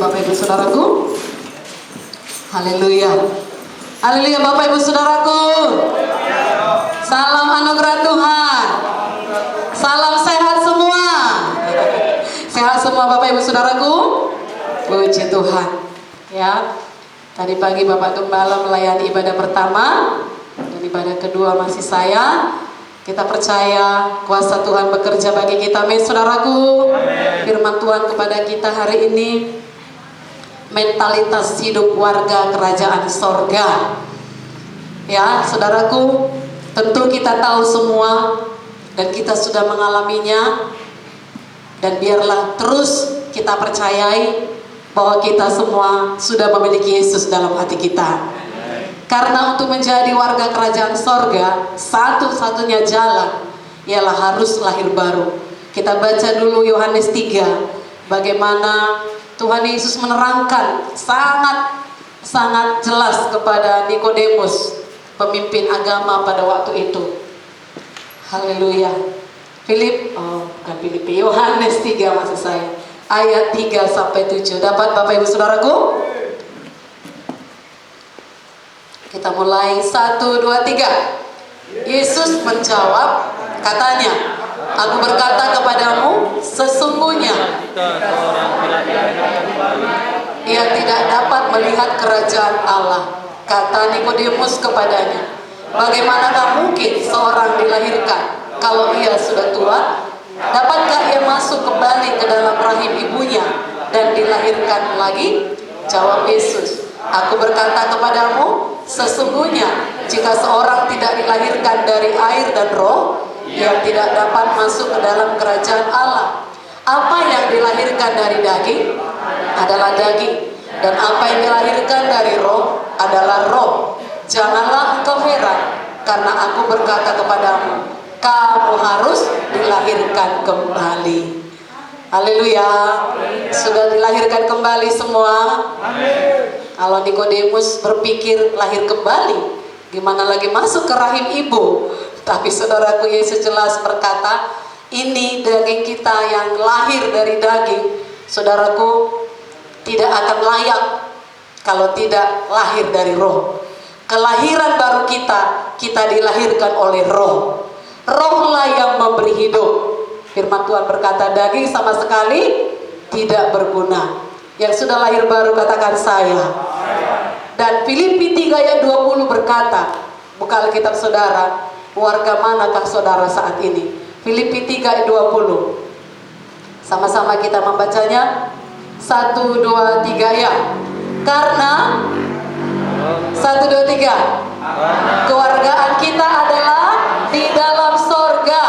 Bapak Ibu Saudaraku. Haleluya. Haleluya Bapak Ibu Saudaraku. Salam anugerah Tuhan. Salam sehat semua. Sehat semua Bapak Ibu Saudaraku. Puji Tuhan. Ya. Tadi pagi Bapak Gembala melayani ibadah pertama dan ibadah kedua masih saya. Kita percaya kuasa Tuhan bekerja bagi kita, amin saudaraku. Firman Tuhan kepada kita hari ini, mentalitas hidup warga kerajaan sorga. Ya saudaraku, tentu kita tahu semua dan kita sudah mengalaminya. Dan biarlah terus kita percayai bahwa kita semua sudah memiliki Yesus dalam hati kita. Karena untuk menjadi warga kerajaan sorga, satu-satunya jalan ialah harus lahir baru. Kita baca dulu Yohanes 3, bagaimana Tuhan Yesus menerangkan sangat jelas kepada Nikodemus, pemimpin agama pada waktu itu. Haleluya. Bukan Filipi, Yohanes 3 maksud saya, ayat 3-7. Dapat Bapak Ibu Saudaraku? Kita mulai 1, 2, 3. Yesus menjawab, katanya, aku berkata kepadamu, sesungguhnya ia tidak dapat melihat kerajaan Allah. Kata Nikodemus kepadanya, bagaimanakah mungkin seorang dilahirkan kalau ia sudah tua? Dapatkah ia masuk kembali ke dalam rahim ibunya dan dilahirkan lagi? Jawab Yesus, aku berkata kepadamu, sesungguhnya jika seorang tidak dilahirkan dari air dan roh, ia tidak dapat masuk ke dalam kerajaan Allah. Apa yang dilahirkan dari daging adalah daging, dan apa yang dilahirkan dari roh adalah roh. Janganlah engkau heran, karena aku berkata kepadamu, kamu harus dilahirkan kembali. Haleluya. Sudah dilahirkan kembali semua? Amin. Kalau Nikodemus berpikir lahir kembali, gimana lagi masuk ke rahim ibu? Tapi saudaraku, Yesus jelas berkata, ini daging kita yang lahir dari daging, saudaraku, tidak akan layak kalau tidak lahir dari roh. Kelahiran baru kita dilahirkan oleh roh. Rohlah yang memberi hidup. Firman Tuhan berkata, daging sama sekali tidak berguna. Yang sudah lahir baru katakan saya. Dan Filipi 3 ayat 20 berkata, buka Alkitab saudara, warga manakah saudara saat ini? Filipi 3 ayat 20. Sama-sama kita membacanya. 1, 2, 3 ya. Karena 1, 2, 3. Kewargaan kita adalah di dalam sorga.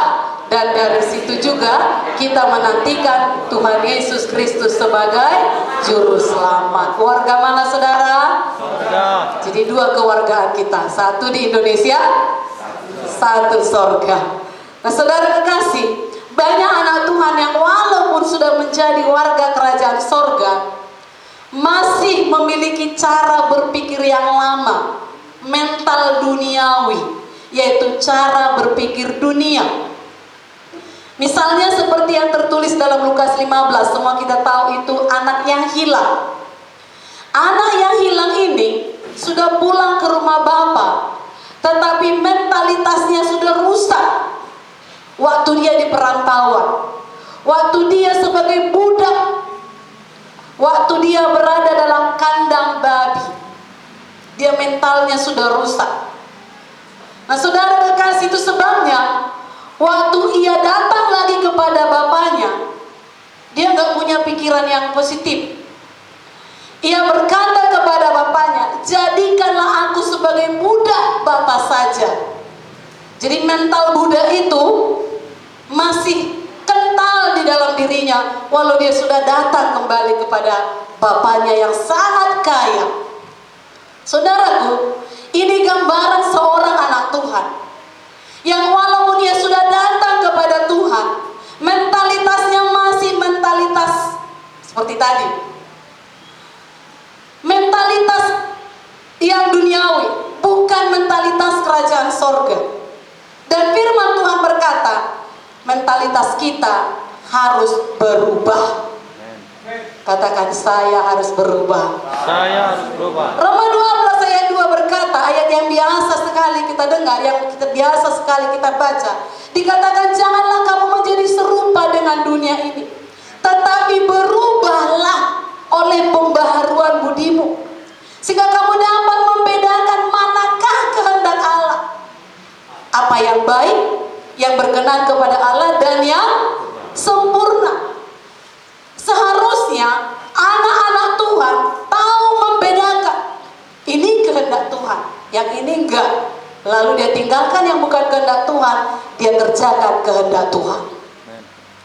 Dan dari situ juga kita menantikan Tuhan Yesus Kristus sebagai Juru Selamat. Warga mana saudara? Sorga. Jadi dua kewargaan kita, satu di Indonesia, satu sorga. Nah saudara kekasih, banyak anak Tuhan yang walaupun sudah menjadi warga kerajaan sorga, masih memiliki cara berpikir yang lama, mental duniawi, yaitu cara berpikir dunia. Misalnya seperti yang tertulis dalam Lukas 15, semua kita tahu itu anak yang hilang. Anak yang hilang ini sudah pulang ke rumah Bapa, tetapi mentalitasnya sudah rusak. Waktu dia di perantauan, waktu dia sebagai budak, waktu dia berada dalam kandang babi, dia mentalnya sudah rusak. Nah saudara kekasih, itu sebabnya waktu ia datang lagi kepada bapaknya, dia nggak punya pikiran yang positif. Ia berkata kepada bapaknya, jadikanlah aku sebagai budak Bapa saja. Jadi mental budak itu masih kental di dalam dirinya, walau dia sudah datang kembali kepada bapaknya yang sangat kaya. Saudaraku, ini gambaran seorang anak Tuhan yang walaupun dia sudah datang kepada Tuhan, mentalitasnya masih mentalitas seperti tadi, mentalitas yang duniawi, bukan mentalitas kerajaan sorga. Dan firman Tuhan berkata, mentalitas kita harus berubah. Katakan, saya harus berubah. Saya harus berubah. Roma 12 ayat 2 berkata, ayat yang biasa sekali kita dengar, yang kita biasa sekali kita baca. Dikatakan, janganlah kamu menjadi serupa dengan dunia ini, tetapi berubahlah oleh pembaharuan budimu, sehingga kamu dapat membedakan manakah kehendak Allah, apa yang baik, yang berkenan kepada Allah, dan yang sempurna. Seharusnya anak-anak Tuhan tahu membedakan, ini kehendak Tuhan, yang ini enggak. Lalu dia tinggalkan yang bukan kehendak Tuhan, dia kerjakan kehendak Tuhan.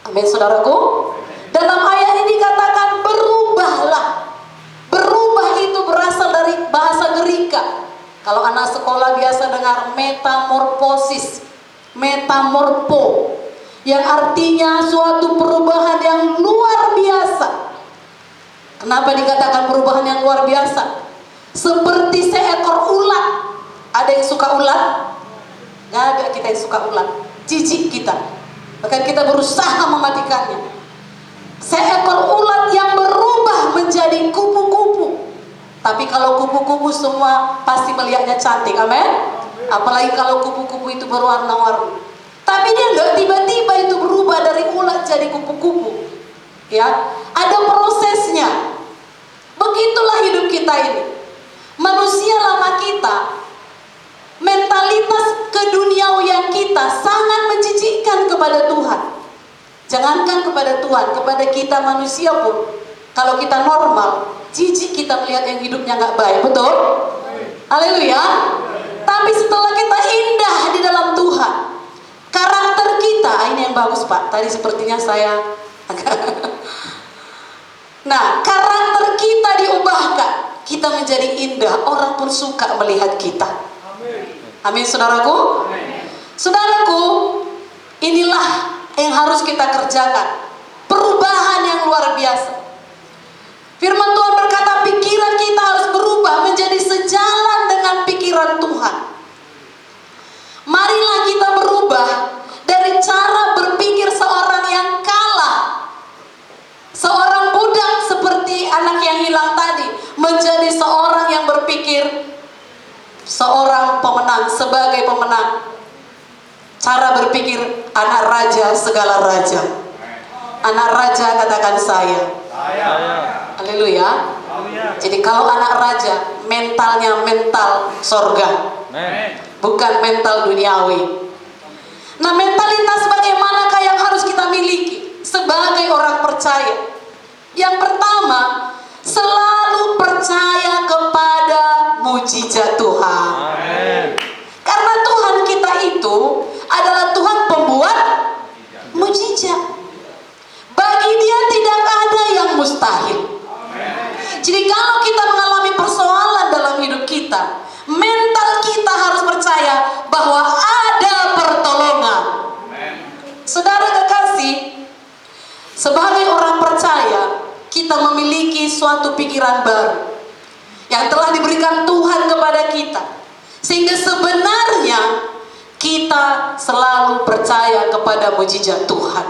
Amin, saudaraku. Dalam ayat ini dikatakan berubahlah. Berubah itu berasal dari bahasa Gerika. Kalau anak sekolah biasa dengar metamorfosis, metamorfo, yang artinya suatu perubahan yang luar biasa. Kenapa dikatakan perubahan yang luar biasa? Seperti seekor ulat. Ada yang suka ulat? Nggak ada kita yang suka ulat. Jijik kita. Bahkan kita berusaha mematikannya. Seekor ulat yang berubah menjadi kupu-kupu. Tapi kalau kupu-kupu semua pasti melihatnya cantik, amin? Apalagi kalau kupu-kupu itu berwarna-warni. Tapi dia nggak tiba-tiba itu berubah dari ulat jadi kupu-kupu. Ya, ada prosesnya. Begitulah hidup kita ini. Manusia lama kita, mentalitas keduniawian kita sangat menjijikkan kepada Tuhan. Jangankan kepada Tuhan, kepada kita manusia pun, kalau kita normal, jijik kita melihat yang hidupnya nggak baik, betul? Haleluya. Tapi setelah kita indah di dalam Tuhan, karakter kita, ini yang bagus Pak, tadi sepertinya saya agak nah, karakter kita diubahkan, kita menjadi indah, orang pun suka melihat kita. Amin, saudaraku. Saudaraku, inilah yang harus kita kerjakan, perubahan yang luar biasa. Firman Tuhan berkata, pikiran kita harus berubah menjadi sejalan dengan pikiran Tuhan. Marilah kita berubah dari cara berpikir seorang yang kalah, seorang budak seperti anak yang hilang tadi, menjadi seorang yang berpikir seorang pemenang, sebagai pemenang. Cara berpikir anak raja segala raja. Anak raja katakan saya. Haleluya. Jadi kalau anak raja, mentalnya mental sorga, bukan mental duniawi. Nah, mentalitas bagaimanakah yang harus kita miliki sebagai orang percaya? Yang pertama, selalu percaya kepada mujizat Tuhan. Karena Tuhan kita itu adalah Tuhan pembuat mujizat. Bagi Dia tidak ada yang mustahil. Jadi kalau kita mengalami persoalan dalam hidup kita, mental kita harus percaya bahwa ada pertolongan. Saudara kekasih, sebagai orang percaya, kita memiliki suatu pikiran baru yang telah diberikan Tuhan kepada kita, sehingga sebenarnya kita selalu percaya kepada mujizat Tuhan.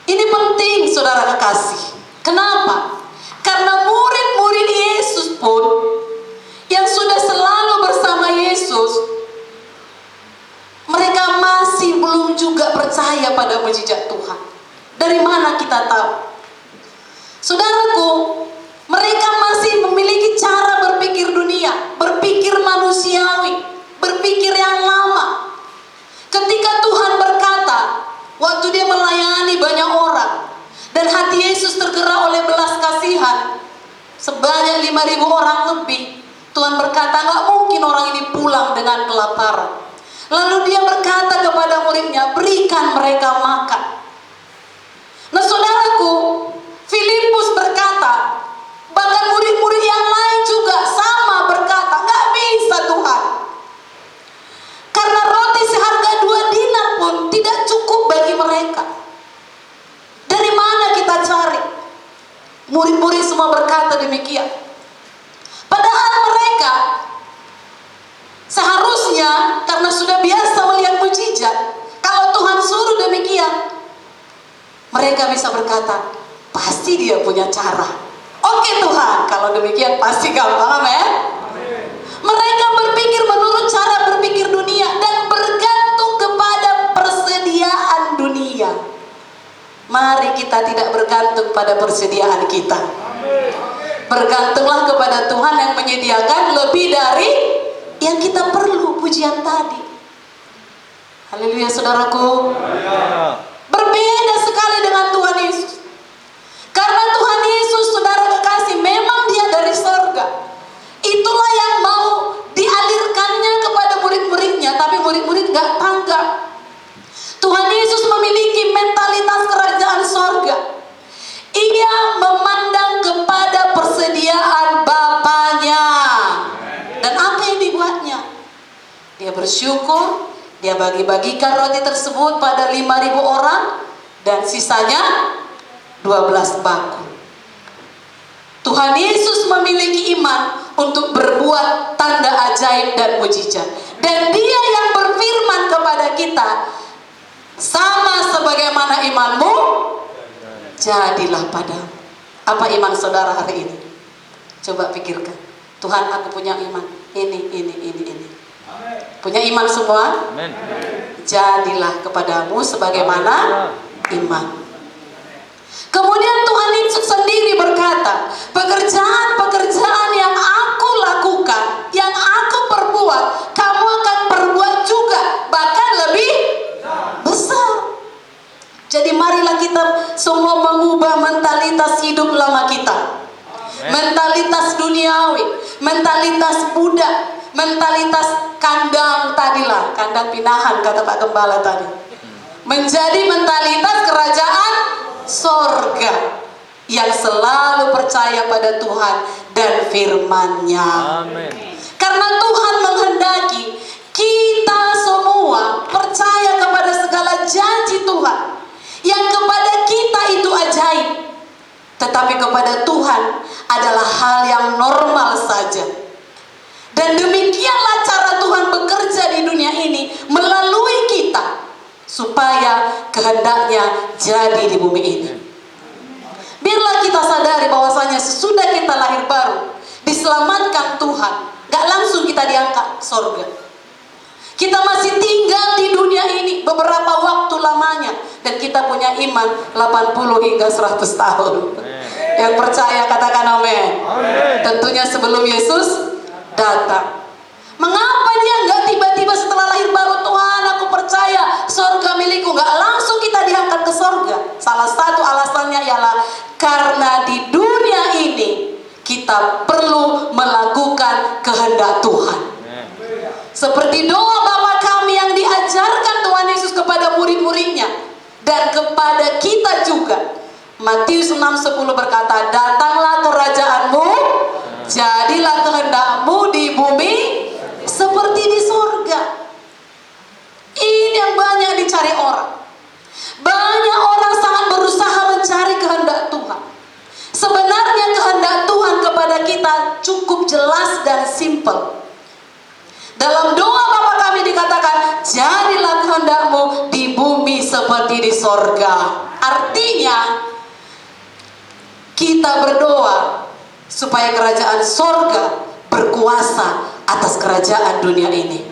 Ini penting, saudara kekasih. Kenapa? Karena murid-murid Yesus pun yang sudah selalu bersama Yesus, mereka masih belum juga percaya pada mujizat Tuhan. Dari mana kita tahu? Saudaraku, mereka masih memiliki cara berpikir dunia, berpikir manusiawi, berpikir yang lama. Ketika Tuhan berkata, waktu Dia melayani banyak orang, dan hati Yesus tergerak oleh belas kasihan, sebanyak 5.000 orang lebih, Tuhan berkata, nggak mungkin orang ini pulang dengan kelaparan. Lalu Dia berkata kepada muridnya, berikan mereka makan. Nah, saudaraku, Filipus berkata, bahkan murid-murid yang lain juga sama berkata, nggak bisa Tuhan. Karena roti seharga 2 dinar pun tidak cukup bagi mereka. Dari mana kita cari? Murid-murid semua berkata demikian. Padahal mereka seharusnya karena sudah biasa melihat mujizat, kalau Tuhan suruh demikian, mereka bisa berkata, pasti dia punya cara. Oke Tuhan, kalau demikian pasti gampang, amin. Mereka berpikir menurut cara berpikir dunia dan bergantung kepada persediaan dunia. Mari kita tidak bergantung pada persediaan kita. Bergantunglah kepada Tuhan yang menyediakan lebih dari yang kita perlu. Pujian tadi. Haleluya saudaraku. Berbeda sekali dengan Tuhan Yesus. Karena Tuhan Yesus, saudara kekasih, memang dia dari sorga. Itulah yang mau dialirkannya kepada murid-muridnya, tapi murid-murid gak tanggap. Tuhan Yesus memiliki mentalitas kerajaan sorga. Ia memandang kepada persediaan Bapanya. Dan apa yang dibuatnya? Dia bersyukur, dia bagi-bagikan roti tersebut pada 5.000 orang, dan sisanya 12 bangku. Tuhan Yesus memiliki iman untuk berbuat tanda ajaib dan mujizat. Dan dia yang berfirman kepada kita, sama sebagaimana imanmu, jadilah padamu. Apa iman saudara hari ini? Coba pikirkan. Tuhan, aku punya iman. Ini. Punya iman semua? Amen. Jadilah kepadamu sebagaimana iman. Kemudian Tuhan Yesus sendiri berkata, pekerjaan-pekerjaan yang aku lakukan, yang aku perbuat, kamu akan perbuat juga, bahkan lebih besar. Jadi marilah kita semua mengubah mentalitas hidup lama kita. Mentalitas duniawi, mentalitas budak, mentalitas kandang tadilah, kandang pinahan kata Pak Gembala tadi. Menjadi mentalitas kerajaan sorga yang selalu percaya pada Tuhan dan firman-Nya. Amin. Karena Tuhan menghendaki kita semua percaya kepada segala janji Tuhan, yang kepada kita itu ajaib, tetapi kepada Tuhan adalah hal yang normal saja. Dan demikianlah cara Tuhan bekerja di dunia ini melalui kita, supaya kehendaknya jadi di bumi ini. Biarlah kita sadari bahwasanya sesudah kita lahir baru, diselamatkan Tuhan, gak langsung kita diangkat ke sorga. Kita masih tinggal di dunia ini beberapa waktu lamanya, dan kita punya iman 80 hingga 100 tahun. Yang percaya katakan amin. Tentunya sebelum Yesus datang. Mengapa dia nggak tiba-tiba setelah lahir baru, Tuhan aku percaya sorga milikku, nggak langsung kita diangkat ke sorga? Salah satu alasannya ialah karena di dunia ini kita perlu melakukan kehendak Tuhan. Seperti doa Bapa kami yang diajarkan Tuhan Yesus kepada murid-muridnya dan kepada kita juga. Matius 6:10 berkata, datanglah kerajaanmu, jadilah kehendakmu di bumi seperti di surga. Ini yang banyak dicari orang. Banyak orang sangat berusaha mencari kehendak Tuhan. Sebenarnya kehendak Tuhan kepada kita cukup jelas dan simpel. Dalam doa Bapa kami dikatakan, jadilah kehendakmu di bumi seperti di sorga. Artinya kita berdoa supaya kerajaan sorga berkuasa atas kerajaan dunia ini.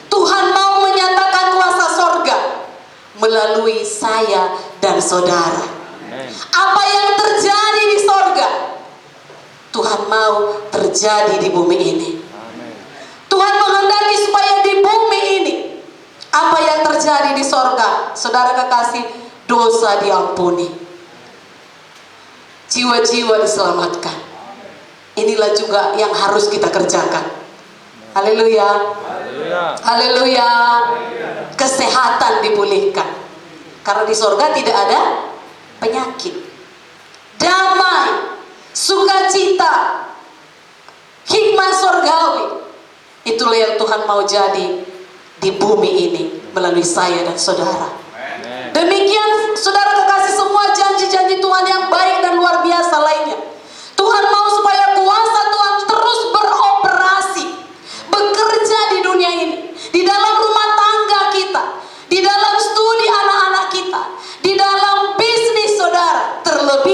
Tuhan mau menyatakan kuasa sorga melalui saya dan saudara. Apa yang terjadi di sorga, Tuhan mau terjadi di bumi ini. Tuhan menghendaki supaya di bumi ini, apa yang terjadi di sorga, saudara kekasih, dosa diampuni, jiwa-jiwa diselamatkan. Inilah juga yang harus kita kerjakan. Haleluya. Haleluya. Kesehatan dipulihkan. Karena di sorga tidak ada penyakit. Damai, sukacita, hikmat sorgawi. Itulah yang Tuhan mau jadi di bumi ini melalui saya dan saudara. Demikian saudara kekasih, semua janji-janji Tuhan yang baik dan luar biasa lainnya. Tuhan mau supaya kuasa Tuhan terus beroperasi, bekerja di dunia ini, di dalam rumah tangga kita, di dalam studi anak-anak kita, di dalam bisnis saudara, terlebih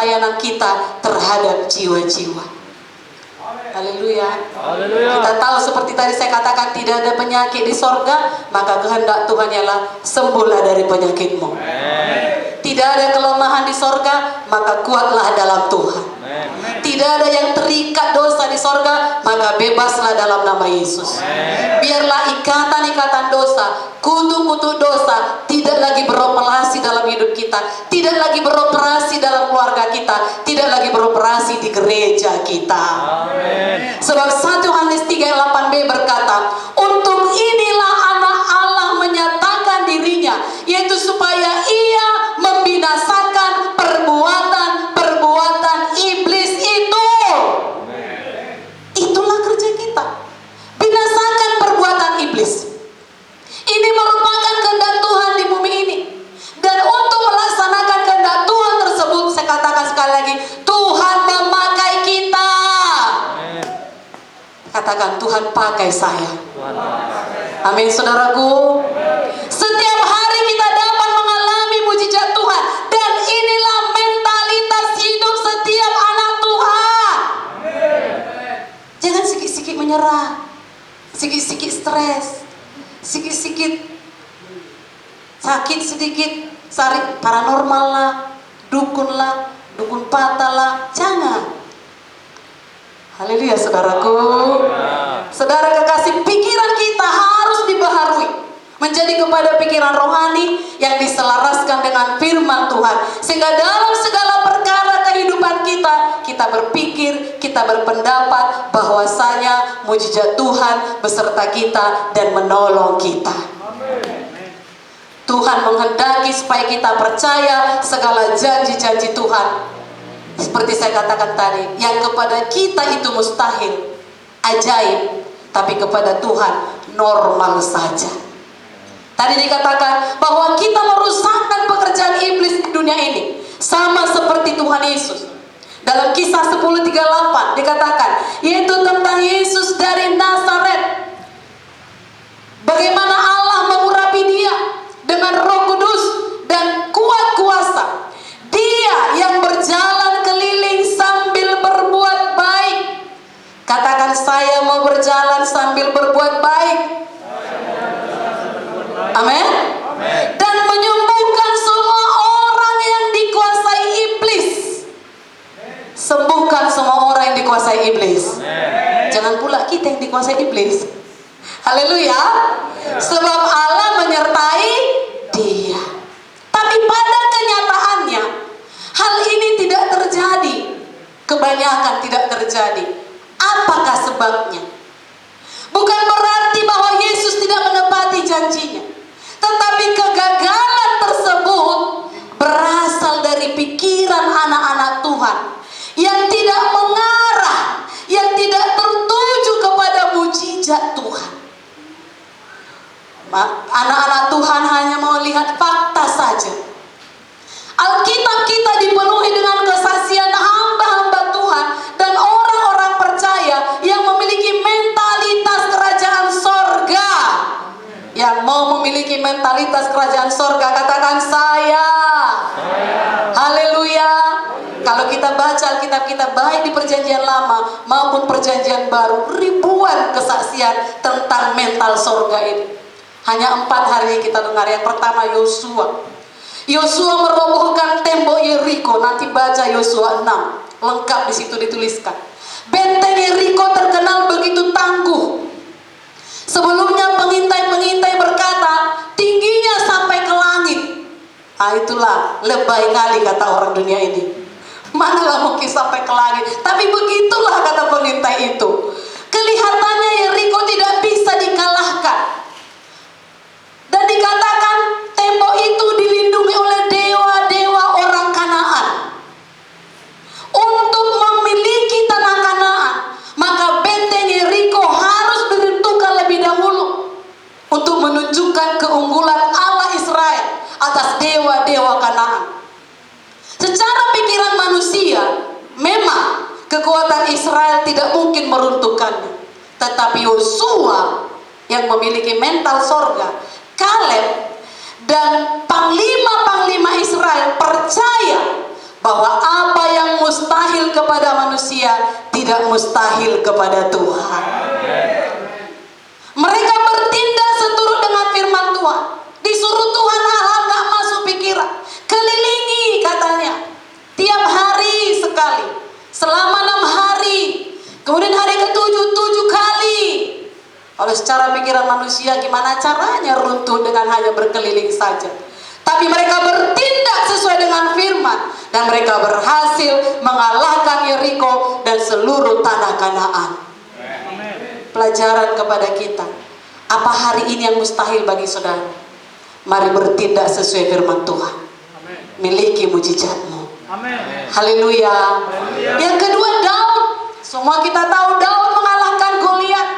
pelayanan kita terhadap jiwa-jiwa. Haleluya. Kita tahu seperti tadi saya katakan, tidak ada penyakit di sorga, maka kehendak Tuhan ialah sembuhlah dari penyakitmu. Tidak ada kelemahan di sorga, maka kuatlah dalam Tuhan. Tidak ada yang terikat dosa di sorga, maka bebaslah dalam nama Yesus. Biarlah ikatan-ikatan dosa, kutuk-kutuk dosa tidak lagi beroperasi dalam hidup kita, tidak lagi beroperasi dalam keluarga kita, tidak lagi beroperasi di gereja kita. Amen. Sebab 1 Yohanes 3:8b berkata, untuk inilah anak Allah menyatakan dirinya, yaitu supaya ia membinasakan perbuatan-perbuatan iblis itu. Itulah kerja kita, binasakan perbuatan iblis. Ini merupakan kehendak Tuhan di bumi ini. Dan untuk melaksanakan kehendak Tuhan tersebut, saya katakan sekali lagi, Tuhan memakai kita. Katakan, Tuhan pakai saya. Amin, saudaraku. Setiap hari kita dapat mengalami mujizat Tuhan. Dan inilah mentalitas hidup setiap anak Tuhan. Jangan sikit-sikit menyerah, sikit-sikit stres, sikit-sikit sakit, sedikit paranormal lah, dukun patah lah. Jangan. Haleluya, saudaraku. Saudara kekasih, pikiran kita harus dibaharui menjadi kepada pikiran rohani yang diselaraskan dengan firman Tuhan, sehingga dalam segala perkara kehidupan kita berpikir, kita berpendapat bahwasanya mujizat Tuhan beserta kita dan menolong kita. Tuhan menghendaki supaya kita percaya segala janji-janji Tuhan. Seperti saya katakan tadi, yang kepada kita itu mustahil, ajaib, tapi kepada Tuhan normal saja. Tadi dikatakan bahwa kita merusakkan pekerjaan iblis di dunia ini, sama seperti Tuhan Yesus. Dalam Kisah 10:38 dikatakan, yaitu tentang Yesus dari Nazaret, bagaimana Allah mengurapi dia dengan Roh Kudus dan kuat kuasa. Dia yang berjalan keliling sambil berbuat baik. Katakan, saya mau berjalan sambil berbuat baik. Amin. Dan menyembuhkan semua orang yang dikuasai iblis. Sembuhkan semua orang yang dikuasai iblis. Jangan pula kita yang dikuasai iblis. Haleluya. Sebab Allah menyertai dia. Tapi pada kenyataannya hal ini tidak terjadi. Kebanyakan tidak terjadi. Apakah sebabnya? Bukan berarti bahwa Yesus tidak menepati janjinya, tetapi kegagalan tersebut berasal dari pikiran anak-anak Tuhan yang tidak mengarah, yang tidak tertuju kepada mujizat Tuhan. Anak-anak Tuhan hanya melihat fakta saja. Alkitab kita dipenuhi dengan kesaksian hamba-hamba Tuhan dan orang-orang percaya yang memiliki mentalitas kerajaan sorga. Yang mau memiliki mentalitas kerajaan sorga, katakan saya. Haleluya. Kalau kita baca Alkitab kita, baik di perjanjian lama maupun perjanjian baru, ribuan kesaksian tentang mental sorga ini. Hanya 4 hari kita dengar. Yang pertama, Yosua merobohkan tembok Yeriko. Nanti baca Yosua 6, lengkap di situ dituliskan. Benteng Yeriko terkenal begitu tangguh. Sebelumnya pengintai-pengintai berkata, tingginya sampai ke langit. Itulah lebay kali kata orang dunia ini. Manalah mungkin sampai ke langit. Tapi begitulah kata pengintai itu. Kelihatannya Yeriko tidak bisa dikalahkan. Dan dikatakan tembok itu dilindungi oleh dewa-dewa orang Kanaan. Untuk memiliki tanah Kanaan, maka benteng Yeriko harus diruntuhkan lebih dahulu untuk menunjukkan keunggulan Allah Israel atas dewa-dewa Kanaan. Secara pikiran manusia, memang kekuatan Israel tidak mungkin meruntuhkannya. Tetapi Yosua yang memiliki mental sorga, Kaleb dan panglima-panglima Israel percaya bahwa apa mustahil kepada manusia tidak mustahil kepada Tuhan. Mereka bertindak seturut dengan firman Tuhan. Disuruh Tuhan hal-hal gak masuk pikiran. Kelilingi katanya tiap hari sekali selama 6 hari. Kemudian hari ke-7 7 kali. Kalau secara pikiran manusia gimana caranya runtuh dengan hanya berkeliling saja. Tapi mereka bertindak sesuai dengan firman, dan mereka berhasil mengalahkan Yeriko dan seluruh tanah Kanaan. Pelajaran kepada kita, apa hari ini yang mustahil bagi saudara? Mari bertindak sesuai firman Tuhan. Miliki mujizatmu. Haleluya. Yang kedua, Daud. Semua kita tahu Daud mengalahkan Goliat.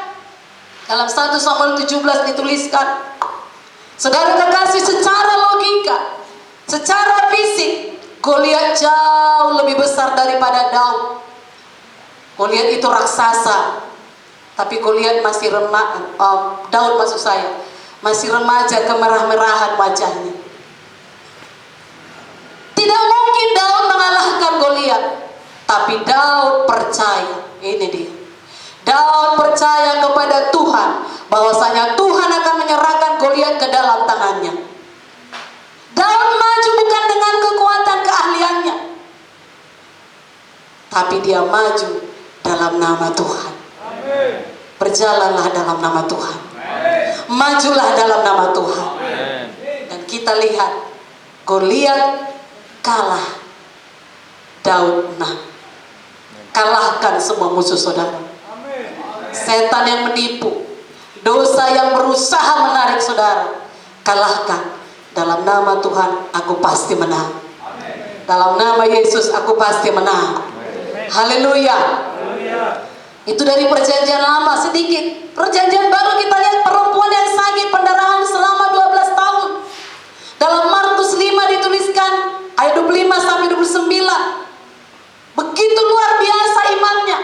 Dalam 1 Samuel 17 dituliskan, saudara kekasih, secara logika, secara fisik, Goliat jauh lebih besar daripada Daud. Goliat itu raksasa, tapi Goliat masih Daud maksud saya, masih remaja, kemerah-merahan wajahnya. Tidak mungkin Daud mengalahkan Goliat, tapi Daud percaya. Ini dia. Daud percaya kepada Tuhan, bahwasanya Tuhan akan menyerahkan Goliat ke dalam tangannya. Daud maju bukan dengan kekuatan keahliannya, tapi dia maju dalam nama Tuhan. Berjalanlah dalam nama Tuhan. Majulah dalam nama Tuhan. Dan kita lihat Goliat kalah, Daud menang. Kalahkan semua musuh saudara. Setan yang menipu, dosa yang berusaha menarik saudara, kalahkan. Dalam nama Tuhan aku pasti menang. Dalam nama Yesus aku pasti menang. Haleluya. Itu dari perjanjian lama. Sedikit perjanjian baru kita lihat perempuan yang sakit pendarahan selama 12 tahun. Dalam Markus 5 dituliskan ayat 25 sampai 29. Begitu luar biasa imannya.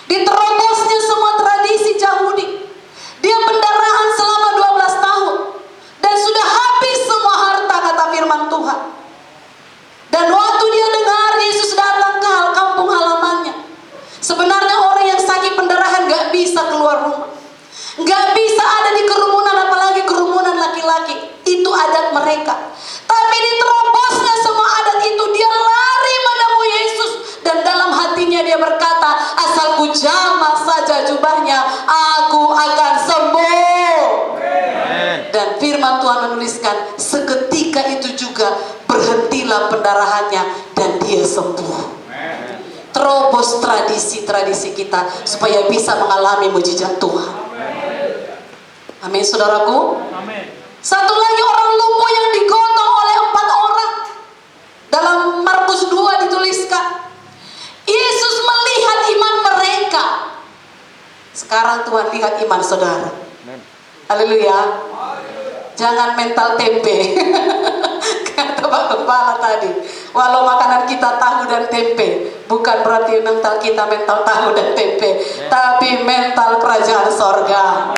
Diterobosnya semua tradisi Yahudi. Dia pendarahan selama 12 tahun. Dan sudah habis semua harta, kata firman Tuhan. Dan waktu dia dengar Yesus datang ke kampung halamannya. Sebenarnya orang yang sakit pendarahan gak bisa keluar rumah, gak bisa ada di kerumunan, apalagi kerumunan laki-laki. Itu adat mereka. Tapi diterobosnya semua adat itu, dia lari menemui Yesus. Dan dalam hatinya dia berkata, asal ku jamah saja jubahnya, aku akan sembuh. Dan firman Tuhan menuliskan, seketika itu juga berhentilah pendarahannya dan dia sembuh. Terobos tradisi-tradisi kita supaya bisa mengalami mujizat Tuhan. Amin, saudaraku. Satu lagi orang lumpuh yang digotong oleh 4 orang. Dalam Markus 2 dituliskan, Yesus melihat iman mereka. Sekarang Tuhan lihat iman saudara. Haleluya. Jangan mental tempe. Kata Pak Kepala tadi, walau makanan kita tahu dan tempe, bukan berarti mental kita mental tahu dan tempe, tapi mental kerajaan sorga.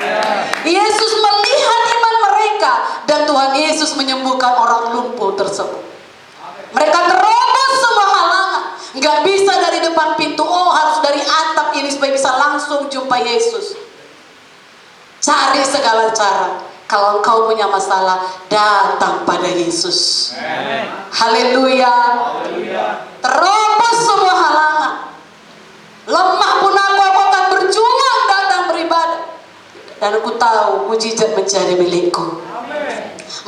Yesus melihat iman mereka, dan Tuhan Yesus menyembuhkan orang lumpuh tersebut. Mereka terobos semua halangan, nggak bisa dari depan pintu, oh harus dari atap ini supaya bisa langsung jumpa Yesus. Cari segala cara. Kalau engkau punya masalah, datang pada Yesus. Haleluya. Terobos semua halangan. Lemah pun aku akan berjuang datang beribadah. Dan aku tahu mujizat menjadi milikku.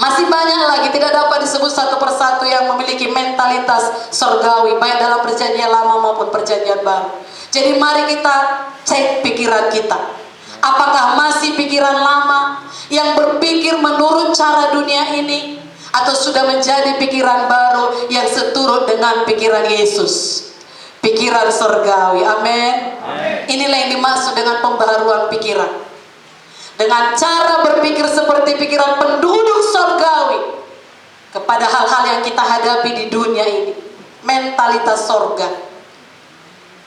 Masih banyak lagi tidak dapat disebut satu persatu yang memiliki mentalitas surgawi, baik dalam perjanjian lama maupun perjanjian baru. Jadi mari kita cek pikiran kita. Apakah masih pikiran lama yang berpikir menurut cara dunia ini, atau sudah menjadi pikiran baru yang seturut dengan pikiran Yesus, pikiran surgawi. Amin. Inilah yang dimaksud dengan pembaharuan pikiran, dengan cara berpikir seperti pikiran penduduk surgawi kepada hal-hal yang kita hadapi di dunia ini. Mentalitas surga.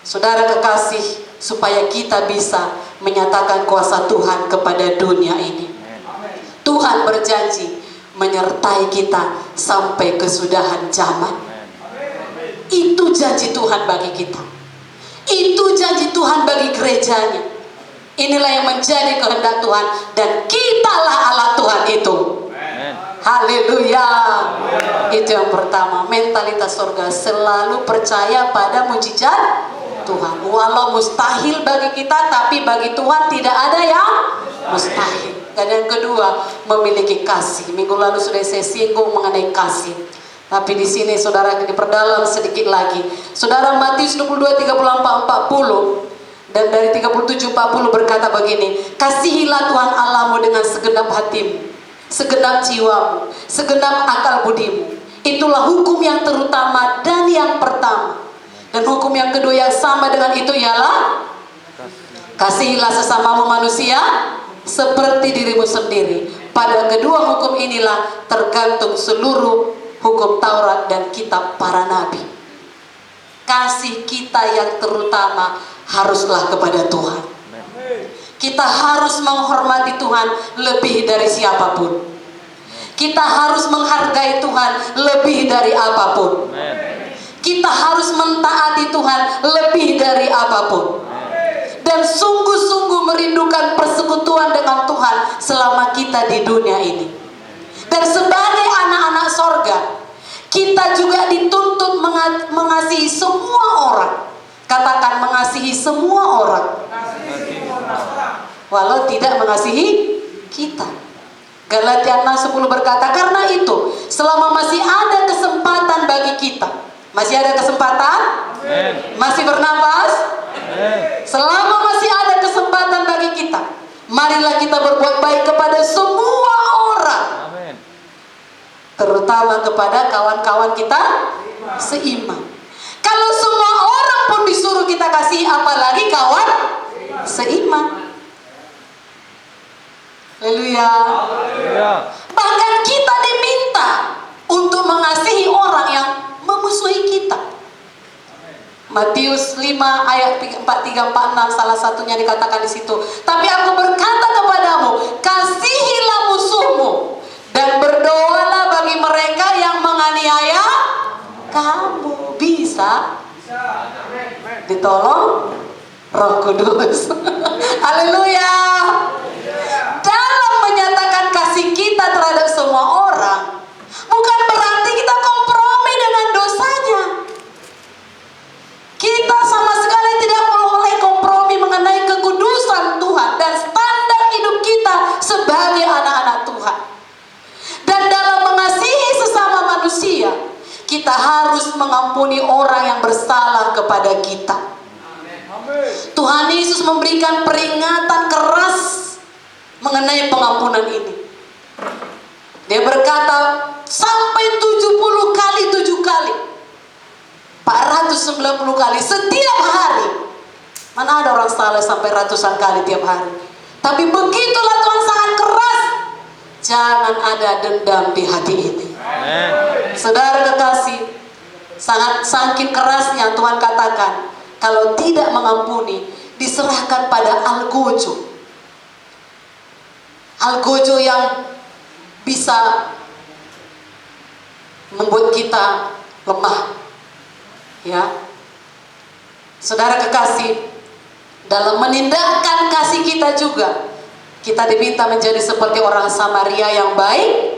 Saudara kekasih, supaya kita bisa menyatakan kuasa Tuhan kepada dunia ini. Tuhan berjanji menyertai kita sampai kesudahan zaman. Itu janji Tuhan bagi kita. Itu janji Tuhan bagi gerejanya. Inilah yang menjadi kehendak Tuhan, dan kitalah Allah Tuhan itu. Haleluya. Itu yang pertama, mentalitas surga, selalu percaya pada mujizat Tuhan. Walau mustahil bagi kita, tapi bagi Tuhan tidak ada yang mustahil. Dan yang kedua, memiliki kasih. Minggu lalu sudah saya singgung mengenai kasih, tapi di sini saudara diperdalam sedikit lagi. Saudara, Matius 22, 34, 40 dan dari 37, 40 berkata begini, kasihilah Tuhan Allahmu dengan segenap hatimu, segenap jiwamu, segenap akal budimu. Itulah hukum yang terutama dan yang pertama. Dan hukum yang kedua yang sama dengan itu ialah kasihilah sesamamu manusia seperti dirimu sendiri. Pada kedua hukum inilah tergantung seluruh hukum Taurat dan kitab para nabi. Kasih kita yang terutama haruslah kepada Tuhan. Kita harus menghormati Tuhan lebih dari siapapun. Kita harus menghargai Tuhan lebih dari apapun. Kita harus mentaati Tuhan lebih dari apapun. Dan sungguh-sungguh merindukan persekutuan dengan Tuhan selama kita di dunia ini. Dan sebagai anak-anak sorga, kita juga dituntut mengasihi semua orang. Katakan, mengasihi semua orang, walau tidak mengasihi kita. Galatia 6:10 berkata, karena itu selama masih ada kesempatan bagi kita, masih ada kesempatan, masih bernapas, selama masih ada kesempatan bagi kita, marilah kita berbuat baik kepada semua orang, terutama kepada kawan-kawan kita seiman. Kalau semua orang pun disuruh kita kasih, apalagi kawan seiman. Haleluya. Bahkan kita diminta untuk mengasihi orang yang memusuhi kita. Matius 5 ayat 43, 46 salah satunya dikatakan di situ. Tapi aku berkata kepadamu, kasihilah musuhmu dan berdoalah bagi mereka yang menganiaya kamu. Bisa ditolong Roh Kudus. Haleluya. Dalam menyatakan kasih kita terhadap semua orang, bukan berarti kita kompromi dengan dosanya. Kita sama sekali tidak boleh kompromi mengenai kekudusan Tuhan dan standar hidup kita sebagai anak-anak Tuhan. Dan dalam mengasihi sesama manusia, kita harus mengampuni orang yang bersalah kepada kita. Tuhan Yesus memberikan peringatan keras mengenai pengampunan ini. Dia berkata, sampai 70 kali 7 kali, 490 kali setiap hari. Mana ada orang salah sampai ratusan kali tiap hari. Tapi begitulah Tuhan sangat keras. Jangan ada dendam di hati ini. Saudara kekasih, sangat saking kerasnya Tuhan katakan, kalau tidak mengampuni, diserahkan pada algojo. Algojo yang bisa membuat kita lemah. Ya, saudara kekasih, dalam menindakkan kasih kita juga, kita diminta menjadi seperti orang Samaria yang baik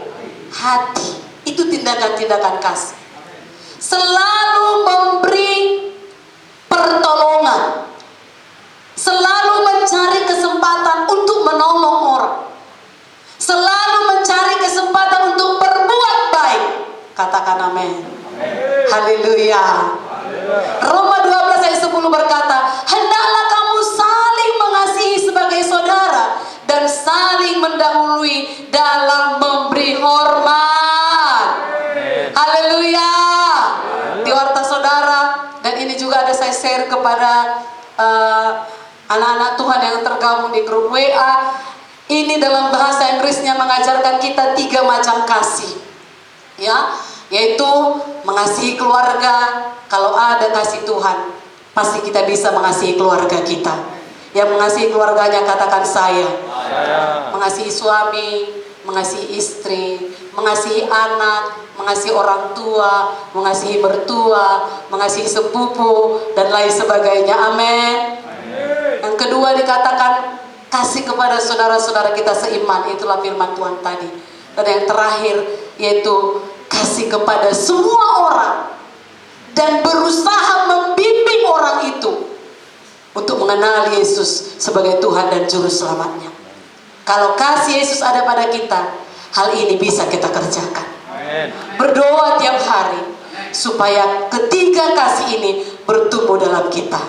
hati. Itu tindakan-tindakan kasih. Selalu memberi pertolongan, selalu mencari kesempatan untuk menolong orang, selalu mencari kesempatan untuk berbuat baik. Katakan amin. Haleluya. Roma 12 ayat 10 berkata, hendaklah kamu saling mengasihi sebagai saudara dan saling mendahului dalam memberi hormat. Haleluya. Di warta saudara, dan ini juga ada saya share kepada anak-anak Tuhan yang tergabung di grup WA. Ini dalam bahasa Inggrisnya mengajarkan kita 3 macam kasih, ya, yaitu mengasihi keluarga. Kalau ada kasih Tuhan, pasti kita bisa mengasihi keluarga kita. Yang mengasihi keluarganya katakan saya. Mengasihi suami, mengasihi istri, mengasihi anak, mengasihi orang tua, mengasihi mertua, mengasihi sepupu, dan lain sebagainya. Amin. Yang kedua dikatakan kasih kepada saudara-saudara kita seiman, itulah firman Tuhan tadi. Dan yang terakhir yaitu kasih kepada semua orang dan berusaha membimbing orang itu untuk mengenal Yesus sebagai Tuhan dan Juru Selamatnya. Kalau kasih Yesus ada pada kita, hal ini bisa kita kerjakan. Amen. Berdoa tiap hari supaya ketiga kasih ini bertumbuh dalam kita.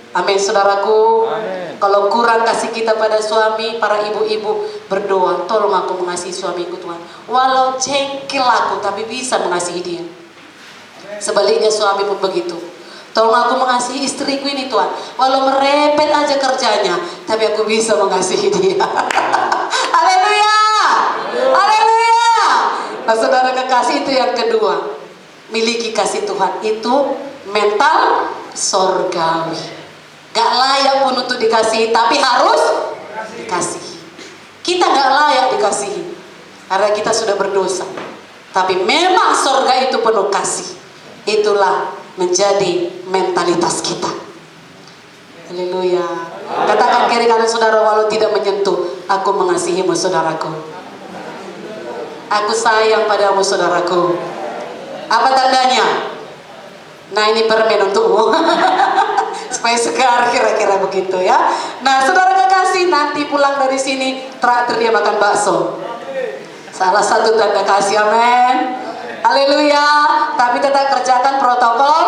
Amin, saudaraku. Amen. Kalau kurang kasih kita pada suami, para ibu-ibu berdoa, tolong aku mengasihi suamiku Tuhan. Walau jengkel aku, tapi bisa mengasihi dia. Sebaliknya suami pun begitu. Tolong aku mengasihi istriku ini Tuhan. Walau merepet aja kerjanya, tapi aku bisa mengasihi dia. Haleluya. Haleluya. Nah, saudara kekasih, itu yang kedua. Miliki kasih Tuhan, itu mental sorgawi. Gak layak pun untuk dikasihi, tapi harus dikasihi. Kita gak layak dikasihi karena kita sudah berdosa. Tapi memang sorga itu penuh kasih. Itulah menjadi mentalitas kita. Haleluya. Katakan kiri kanan saudara, walau tidak menyentuh, aku mengasihimu saudaraku. Aku sayang padamu saudaraku. Apa tandanya? Nah, ini permen untukmu. Supaya segar, kira-kira begitu ya. Nah, saudara kekasih, nanti pulang dari sini terakhir dia makan bakso. Salah satu tanda kasih. Amin. Haleluya. Tapi tetap kerjakan protokol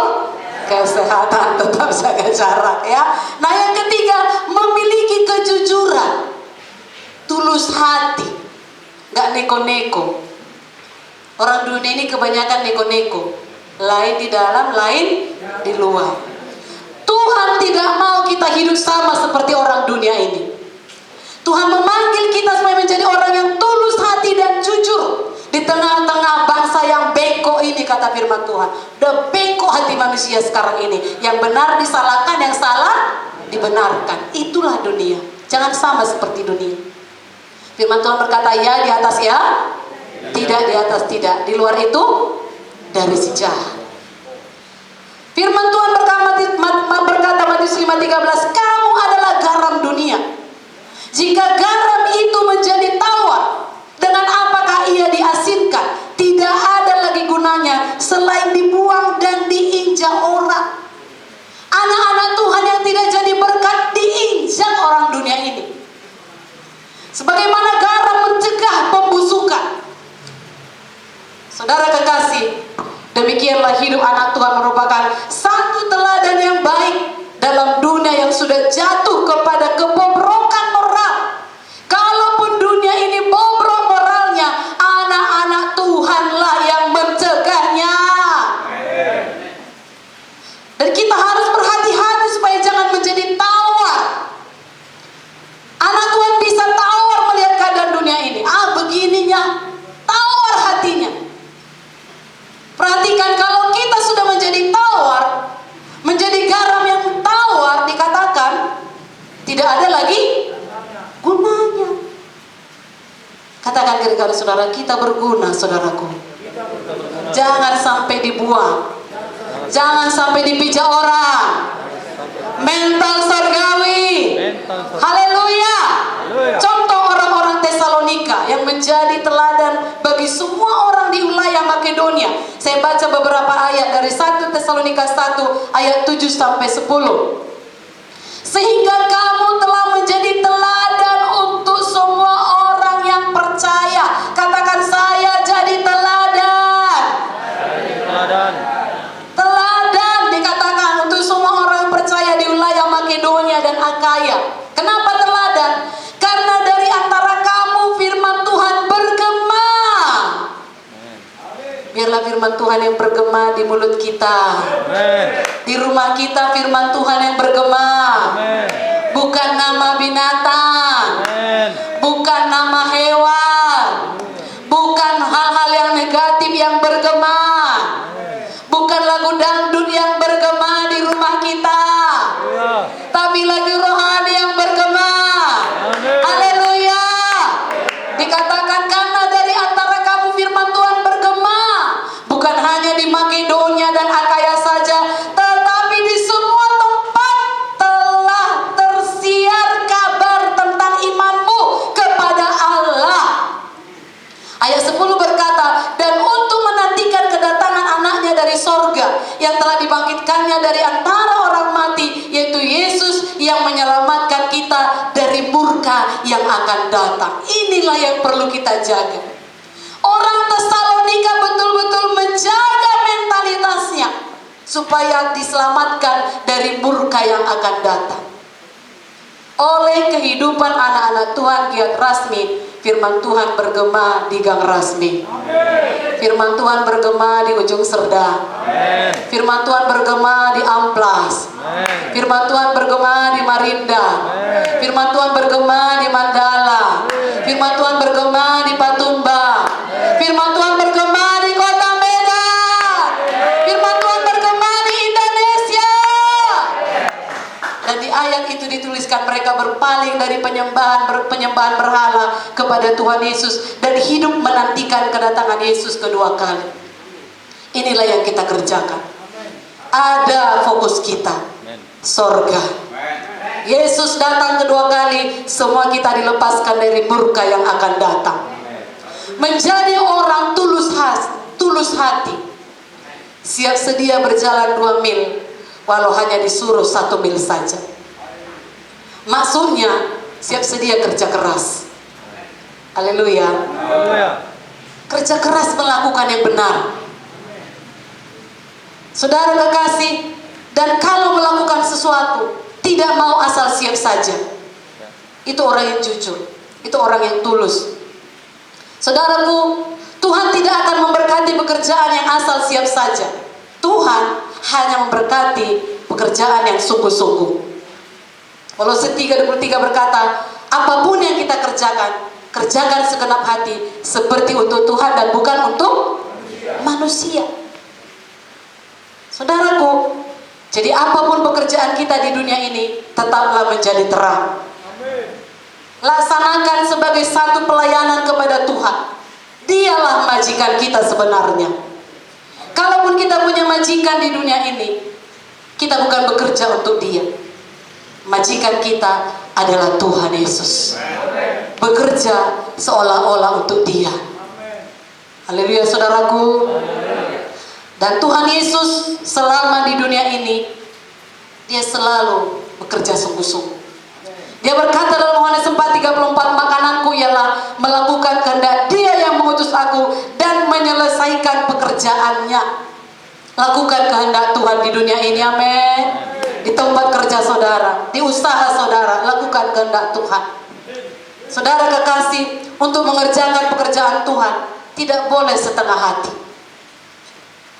kesehatan, tetap jaga jarak ya. Nah, yang ketiga, memiliki kejujuran, tulus hati, gak neko-neko. Orang dunia ini kebanyakan neko-neko, lain di dalam, lain di luar. Tuhan tidak mau kita hidup sama seperti orang dunia ini. Tuhan memanggil kita supaya menjadi orang yang tulus hati dan jujur. Di tengah-tengah bangsa yang bengkok ini, kata firman Tuhan, udah bengkok hati manusia sekarang ini. Yang benar disalahkan, yang salah dibenarkan. Itulah dunia. Jangan sama seperti dunia. Firman Tuhan berkata ya di atas ya, tidak di atas tidak. Di luar itu dari si jahat. Firman Tuhan berkata Matius 5:13, kamu adalah garam dunia. Jika garam itu menjadi tawar, dengan apakah ia diasinkan? Tidak ada lagi gunanya selain dibuang dan diinjak orang. Anak-anak Tuhan yang tidak jadi berkat diinjak orang dunia ini. Sebagaimana garam mencegah pembusukan. Saudara kekasih, demikianlah hidup anak Tuhan merupakan satu teladan yang baik dalam dunia yang sudah jatuh kepada kebobrokan moral. Kalaupun dunia ini bobrok moralnya, anak-anak Tuhanlah yang mencegahnya. Dan kita harus berhati-hati supaya jangan menjadi tawar. Anak Tuhan bisa tawar melihat keadaan dunia ini. Begininya, tawar hatinya. Perhatikan, kalau kita sudah menjadi tawar, menjadi garam yang tawar, dikatakan tidak ada lagi gunanya. Katakan kira-kira saudara, kita berguna saudaraku. Jangan sampai dibuang, jangan sampai dipijak orang. Mental surgawi. Haleluya. Contoh orang-orang Tesalonika yang menjadi teladan bagi semua orang di wilayah Makedonia. Saya baca beberapa ayat dari 1 Tesalonika 1 ayat 7 sampai 10. Sehingga kamu telah menjadi teladan untuk semua orang yang percaya. Katakan, saya jadi teladan. Teladan. Teladan dikatakan untuk semua orang yang percaya di wilayah Makedonia dan Akaya. Kenapa teladan? Karena dari antara kamu firman Tuhan bergema. Biarlah firman Tuhan yang bergema di mulut kita. Amen. Di rumah kita firman Tuhan yang bergema. Amen. Bukan nama binatang. Amen. Bukan nama hewan. Bukan hal-hal yang negatif yang bergema. Bukan lagu dangdut yang bergema di rumah kita. Ya. Tapi lagu rohani yang bergema. Amin. Haleluya. Dikatakan kami akan datang. Inilah yang perlu kita jaga. Orang Tesalonika betul-betul menjaga mentalitasnya supaya diselamatkan dari murka yang akan datang. Oleh kehidupan anak-anak Tuhan giat rasmi, firman Tuhan bergema di Gang Rasmi. Firman Tuhan bergema di Ujung Serdang. Firman Tuhan bergema di Amplas. Firman Tuhan bergema di Marinda. Firman Tuhan bergema di Mandala. Firman Tuhan bergema di Patumba. Firman Tuhan bergema di Kota Medan. Firman Tuhan bergema di Indonesia. Dan di ayat itu dituliskan mereka berpaling dari penyembahan berhala kepada Tuhan Yesus dan hidup menantikan kedatangan Yesus kedua kali. Inilah yang kita kerjakan. Ada fokus kita, sorga. Yesus datang kedua kali, semua kita dilepaskan dari murka yang akan datang. Menjadi orang tulus hati, siap sedia berjalan 2 mil walau hanya disuruh 1 mil saja. Maksudnya siap sedia kerja keras. Haleluya. Kerja keras melakukan yang benar. Saudara kekasih, dan kalau melakukan sesuatu tidak mau asal siap saja. Itu orang yang jujur, itu orang yang tulus. Saudaraku, Tuhan tidak akan memberkati pekerjaan yang asal siap saja. Tuhan hanya memberkati pekerjaan yang sungguh-sungguh. Kolose 3:23 berkata, apapun yang kita kerjakan, kerjakan segenap hati seperti untuk Tuhan dan bukan untuk manusia. Saudaraku, jadi apapun pekerjaan kita di dunia ini, tetaplah menjadi terang. Laksanakan sebagai satu pelayanan kepada Tuhan. Dialah majikan kita sebenarnya. Kalaupun kita punya majikan di dunia ini, kita bukan bekerja untuk dia. Majikan kita adalah Tuhan Yesus. Bekerja seolah-olah untuk dia. Haleluya saudaraku. Dan Tuhan Yesus selama di dunia ini, dia selalu bekerja sungguh-sungguh. Dia berkata dalam Yohanes 4:34, makananku ialah melakukan kehendak Dia yang mengutus aku dan menyelesaikan pekerjaannya. Lakukan kehendak Tuhan di dunia ini, amin. Di tempat kerja saudara, di usaha saudara, lakukan kehendak Tuhan. Saudara kekasih, untuk mengerjakan pekerjaan Tuhan tidak boleh setengah hati.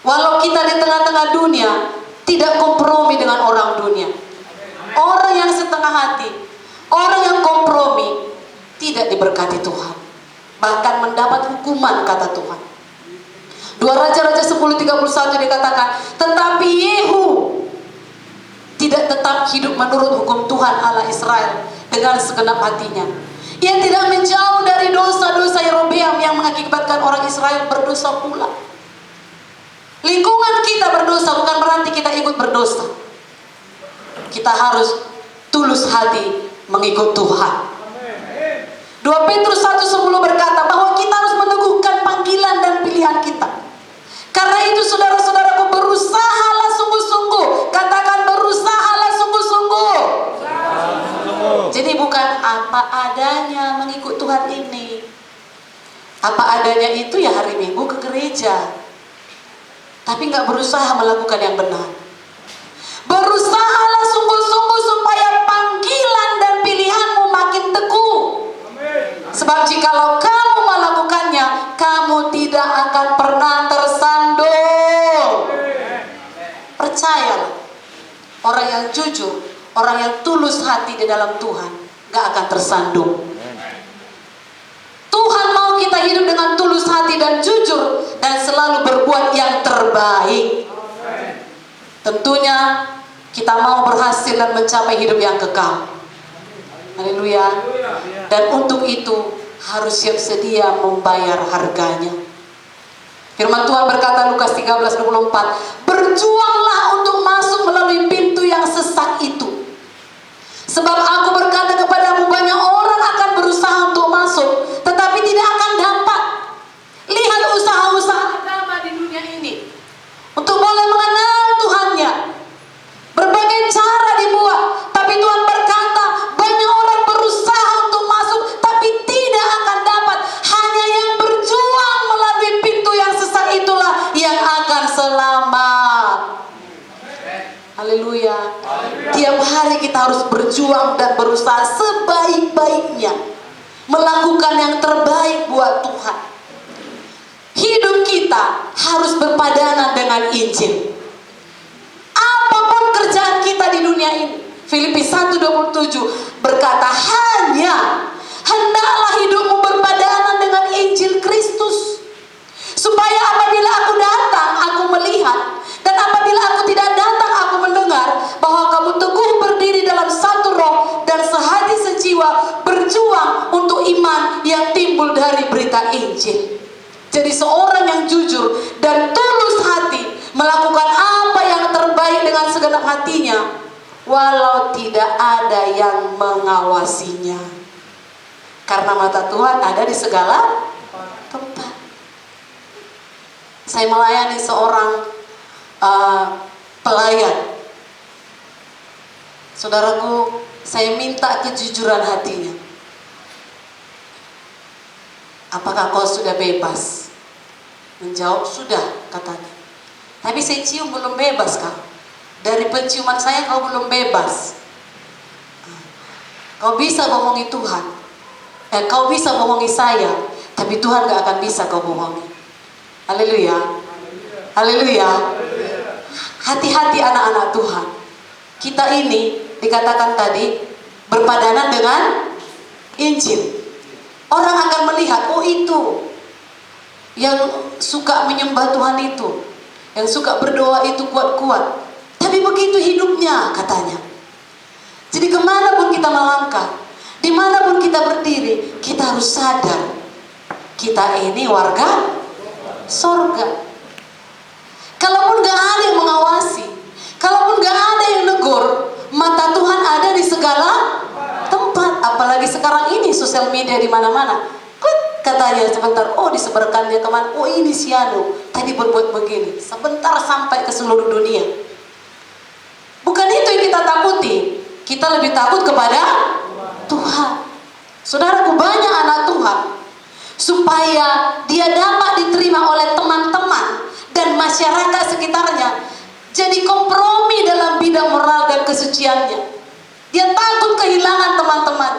Walau kita di tengah-tengah dunia, tidak kompromi dengan orang dunia. Orang yang setengah hati, orang yang kompromi, tidak diberkati Tuhan, bahkan mendapat hukuman, kata Tuhan. 2 Raja-Raja 10:31 dikatakan, tetapi Yehu tidak tetap hidup menurut hukum Tuhan Allah Israel dengan segenap hatinya. Ia tidak menjauh dari dosa-dosa Yerobeam yang mengakibatkan orang Israel berdosa pula. Lingkungan kita berdosa bukan berarti kita ikut berdosa. Kita harus tulus hati mengikut Tuhan. 2 Petrus 1:10 berkata bahwa kita harus meneguhkan panggilan dan pilihan kita. Karena itu saudara-saudaraku, berusahalah sungguh-sungguh. Katakan berusahalah sungguh-sungguh. Jadi bukan apa adanya mengikut Tuhan ini. Apa adanya itu ya hari Minggu ke gereja, tapi nggak berusaha melakukan yang benar. Berusahalah sungguh-sungguh supaya panggilan dan pilihanmu makin teguh. Sebab jikalau kamu melakukannya, kamu tidak akan pernah tersandung. Percayalah, orang yang jujur, orang yang tulus hati di dalam Tuhan, gak akan tersandung. Tuhan mau kita hidup dengan tulus hati dan jujur, dan selalu berbuat yang terbaik. Tentunya kita mau berhasil dan mencapai hidup yang kekal. Haleluya. Dan untuk itu harus siap sedia membayar harganya. Firman Tuhan berkata Lukas 13:24, berjuanglah untuk masuk melalui pintu yang sesak itu. Sebab aku berkata kepadamu, banyak orang akan berusaha untuk masuk, tetapi tidak akan dapat. Lihat usaha-usaha agama di dunia ini untuk boleh mengenal Tuhannya. Berbagai cara dibuat, tapi Tuhan berkata banyak orang berusaha untuk masuk, tapi Haleluya. Tiap hari kita harus berjuang dan berusaha sebaik-baiknya melakukan yang terbaik buat Tuhan. Hidup kita harus berpadanan dengan Injil. Apapun kerjaan kita di dunia ini, Filipi 1:27 berkata, hendaklah hidupmu berpadanan dengan Injil Kristus, supaya apabila aku datang, aku melihat, dan apabila aku tidak datang, aku mendengar bahwa kamu teguh berdiri dalam satu roh dan sehati sejiwa berjuang untuk iman yang timbul dari berita Injil. Jadi seorang yang jujur dan tulus hati melakukan apa yang terbaik dengan segenap hatinya, walau tidak ada yang mengawasinya. Karena mata Tuhan ada di segala tempat. Saya melayani seorang pelayan. Saudaraku, saya minta kejujuran hatinya. Apakah kau sudah bebas? Menjawab, sudah, katanya. Tapi saya cium belum bebas, Kak. Dari penciuman saya kau belum bebas. Kau bisa bohongi Tuhan. Kau bisa bohongi saya, tapi Tuhan gak akan bisa kau bohongi. Haleluya. Haleluya. Hati-hati anak-anak Tuhan. Kita ini dikatakan tadi berpadanan dengan Injil. Orang akan melihat, oh itu yang suka menyembah Tuhan itu, yang suka berdoa itu kuat-kuat, tapi begitu hidupnya, katanya. Jadi kemanapun kita melangkah, dimanapun kita berdiri, kita harus sadar kita ini warga sorga. Kalaupun gak ada yang mengawasi, kalaupun gak ada yang negur, mata Tuhan ada di segala tempat. Apalagi sekarang ini sosial media di mana-mana. Klik, katanya sebentar, oh disebarkannya kemana, oh ini si Anu tadi berbuat begini, sebentar sampai ke seluruh dunia. Bukan itu yang kita takuti. Kita lebih takut kepada Tuhan. Saudaraku, banyak anak Tuhan, supaya dia dapat diterima oleh teman-teman dan masyarakat sekitarnya, jadi kompromi dalam bidang moral dan kesuciannya. Dia takut kehilangan teman-teman.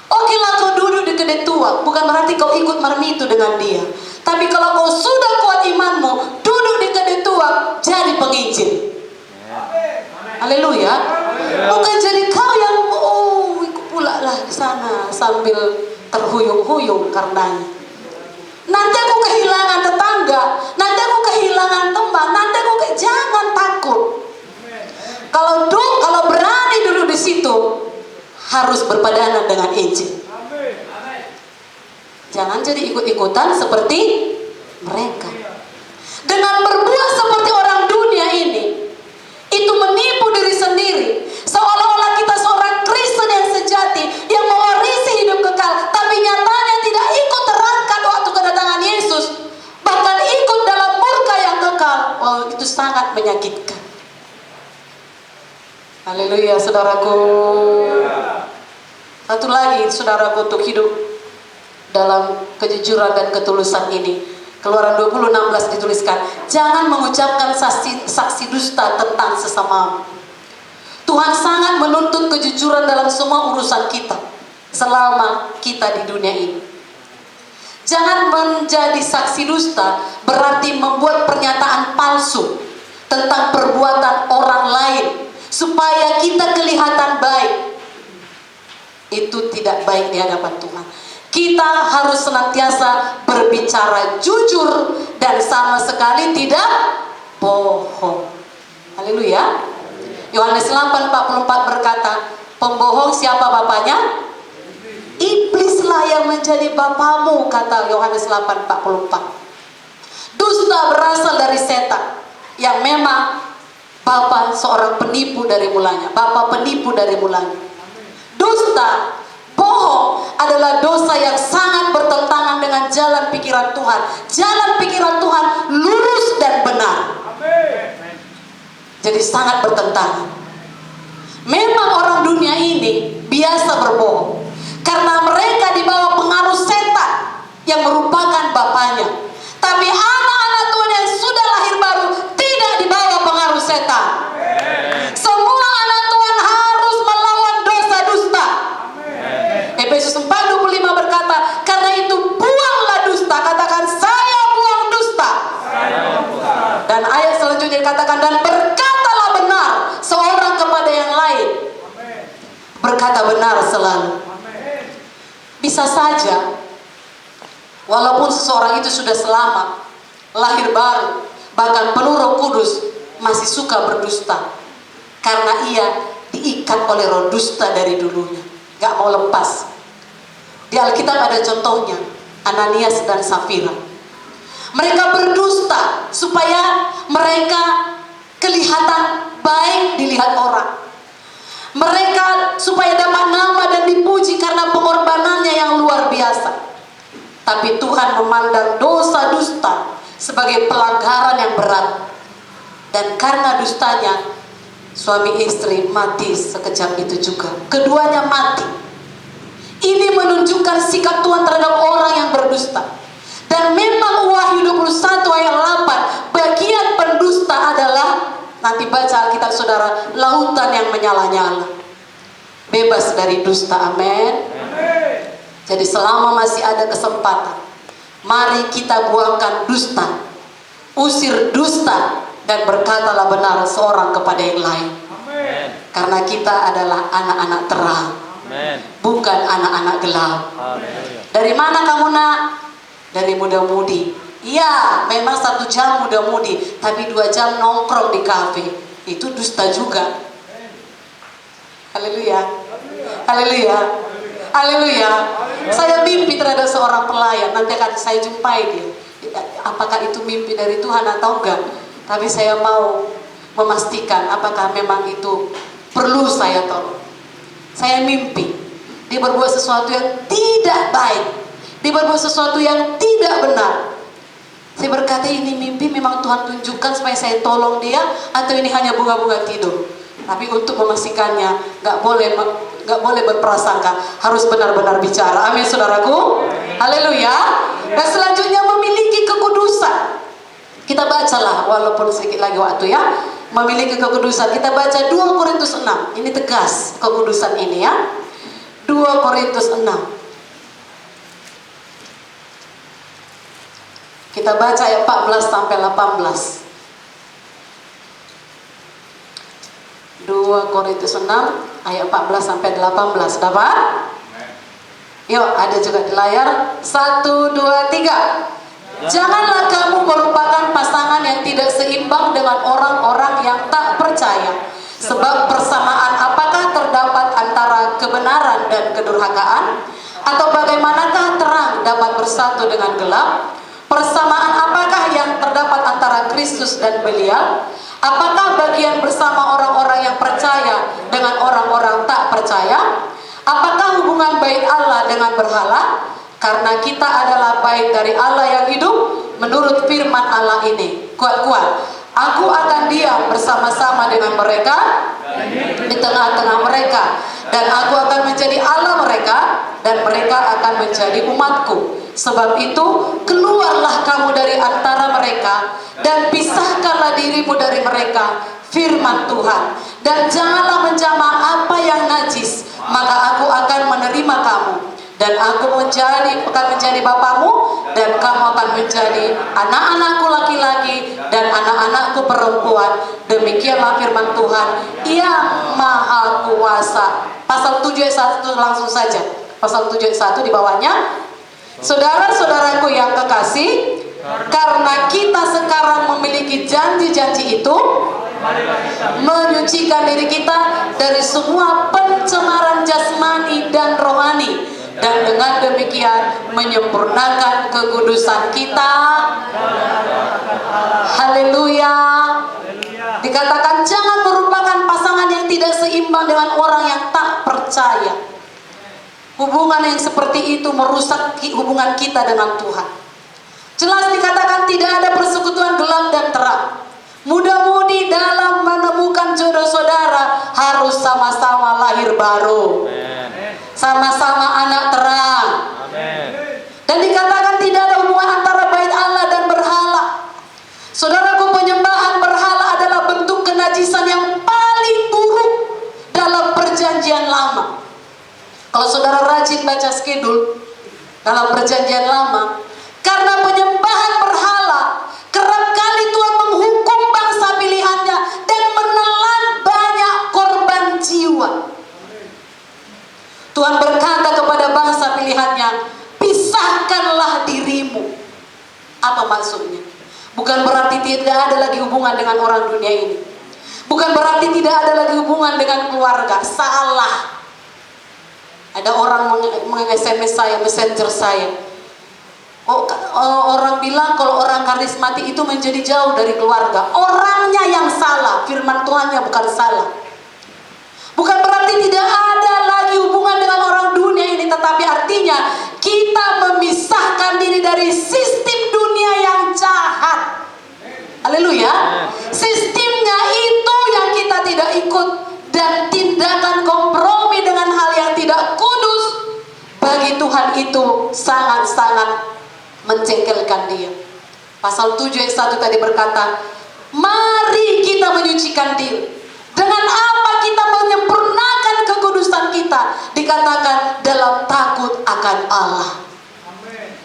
Oke lah kau duduk di kedai tua, bukan berarti kau ikut marmitu dengan dia. Tapi kalau kau sudah kuat imanmu, duduk di kedai tua, jadi penginjil. Haleluya. Bukan jadi kau yang ikut pula lah ke sana sambil terhuyung-huyung karenanya. Nanti aku kehilangan tetangga, nanti aku kehilangan teman, nanti aku jangan takut. Kalau berani dulu di situ, harus berpadanan dengan Injil. Jangan jadi ikut-ikutan seperti mereka. Dengan berbuat seperti orang dunia ini, itu menipu diri sendiri, seolah-olah kita seorang Kristen yang sejati, yang mewarisi hidup kekal, tapi nyatanya tidak ikut terangkat waktu kedatangan Yesus, bahkan ikut dalam murka yang kekal. Oh, itu sangat menyakitkan. Haleluya, saudaraku. Satu lagi, saudaraku, untuk hidup dalam kejujuran dan ketulusan ini, Keluaran 20:16 dituliskan, jangan mengucapkan saksi dusta tentang sesamamu. Tuhan sangat menuntut kejujuran dalam semua urusan kita selama kita di dunia ini. Jangan menjadi saksi dusta berarti membuat pernyataan palsu tentang perbuatan orang lain supaya kita kelihatan baik. Itu tidak baik di hadapan Tuhan. Kita harus senantiasa berbicara jujur dan sama sekali tidak bohong. Haleluya. Yohanes 8:44 berkata, pembohong siapa bapaknya? Iblislah yang menjadi bapamu, kata Yohanes 8:44. Dusta berasal dari setan, yang memang bapa seorang penipu dari mulanya, bapa penipu dari mulanya. Dusta, bohong adalah dosa yang sangat bertentangan dengan jalan pikiran Tuhan. Jalan pikiran Tuhan lurus dan benar. Jadi sangat bertentangan. Memang orang dunia ini biasa berbohong karena mereka di bawah pengaruh setan yang merupakan bapaknya. Tapi anak-anak Tuhan yang sudah lahir baru tidak di bawah pengaruh setan. benar selalu. Bisa saja walaupun seseorang itu sudah selamat, lahir baru, bahkan penuh Roh Kudus, masih suka berdusta karena ia diikat oleh roh dusta dari dulunya, gak mau lepas. Di Alkitab ada contohnya, Ananias dan Safira. Mereka berdusta supaya mereka kelihatan baik dilihat orang. Mereka supaya dapat nama dan dipuji karena pengorbanannya yang luar biasa. Tapi Tuhan memandang dosa dusta sebagai pelanggaran yang berat. Dan karena dustanya, suami istri mati sekejap itu juga. Keduanya mati. Ini menunjukkan sikap Tuhan terhadap orang yang berdusta. Dan memang Wahyu 21 ayat 8, bagian pendusta adalah, nanti baca Alkitab saudara, lautan yang menyala-nyala. Bebas dari dusta, amin. Jadi selama masih ada kesempatan, mari kita buangkan dusta, usir dusta, dan berkatalah benar seorang kepada yang lain. Karena kita adalah anak-anak terang, bukan anak-anak gelap. Dari mana kamu nak? Dari muda-mudi. Ya, memang 1 jam muda-mudi, tapi 2 jam nongkrong di kafe, itu dusta juga. Haleluya, haleluya, haleluya. Saya mimpi terhadap seorang pelayan, nanti akan saya jumpai dia. Apakah itu mimpi dari Tuhan atau enggak? Tapi saya mau memastikan apakah memang itu perlu saya tolong. Saya mimpi dia berbuat sesuatu yang tidak baik, dia berbuat sesuatu yang tidak benar. Saya berkata, ini mimpi memang Tuhan tunjukkan supaya saya tolong dia, atau ini hanya bunga-bunga tidur? Tapi untuk memastikannya, gak boleh berprasangka, harus benar-benar bicara. Amin saudaraku. Haleluya. Dan selanjutnya memiliki kekudusan. Kita bacalah walaupun sedikit lagi waktu ya. Memiliki kekudusan. Kita baca 2 Korintus 6. Ini tegas kekudusan ini ya. 2 Korintus 6. Kita baca ayat 14 sampai 18. 2 Korintus 6 ayat 14 sampai 18. Dapat? Yuk, ada juga di layar. 1, 2, 3. Janganlah kamu merupakan pasangan yang tidak seimbang dengan orang-orang yang tak percaya. Sebab persamaan apakah terdapat antara kebenaran dan kedurhakaan? Atau bagaimanakah terang dapat bersatu dengan gelap? Persamaan apakah yang terdapat antara Kristus dan Belial? Apakah bagian bersama orang-orang yang percaya dengan orang-orang tak percaya? Apakah hubungan bait Allah dengan berhala? Karena kita adalah bait dari Allah yang hidup menurut firman Allah ini. Kuat-kuat. Aku akan diam bersama-sama dengan mereka di tengah-tengah mereka. Dan aku akan menjadi Allah mereka, dan mereka akan menjadi umatku. Sebab itu, keluarlah kamu dari antara mereka, dan pisahkanlah dirimu dari mereka, firman Tuhan. Dan janganlah menjamah apa yang najis, maka aku akan menerima kamu. Dan aku akan menjadi bapamu, dan kamu akan menjadi anak-anakku laki-laki dan anak-anakku perempuan. Demikianlah firman Tuhan yang maha kuasa. Pasal 7 ayat 1 langsung saja. Pasal 7 ayat 1 di bawahnya. Saudara-saudaraku yang kekasih, karena kita sekarang memiliki janji-janji itu, menyucikan diri kita dari semua pencemaran jasmani dan rohani, dan dengan demikian menyempurnakan kekudusan kita. Haleluya. Dikatakan jangan merupakan pasangan yang tidak seimbang dengan orang yang tak percaya. Hubungan yang seperti itu merusak hubungan kita dengan Tuhan. Jelas dikatakan tidak ada persekutuan gelap dan terang. Muda-mudi dalam menemukan jodoh saudara harus sama-sama lahir baru, sama-sama anak terang. Dan dikatakan tidak ada hubungan antara bait Allah dan berhala. Saudaraku, penyembahan berhala adalah bentuk kenajisan yang paling buruk dalam perjanjian lama. Kalau saudara rajin baca skedul dalam perjanjian lama, karena penyembahan berhala, kerap kali Tuhan menghukum bangsa pilihannya dan menelan banyak korban jiwa. tidak ada lagi hubungan dengan orang dunia ini. Bukan berarti tidak ada lagi hubungan dengan keluarga. Salah. Ada orang meng-SMS saya, messenger saya. Orang bilang kalau orang karismatik itu menjadi jauh dari keluarga. Orangnya yang salah, firman Tuhannya bukan salah. Bukan berarti tidak ada lagi hubungan dengan orang dunia ini, tetapi artinya kita memisahkan diri dari sistem dunia yang jahat. Haleluya. Sistemnya itu yang kita tidak ikut, dan tindakan kompromi dengan hal yang tidak kudus bagi Tuhan itu sangat-sangat mencengkelkan Dia. Pasal 7 ayat 1 tadi berkata, mari kita menyucikan diri. Dengan apa kita menyempurnakan kekudusan kita? Dikatakan dalam takut akan Allah.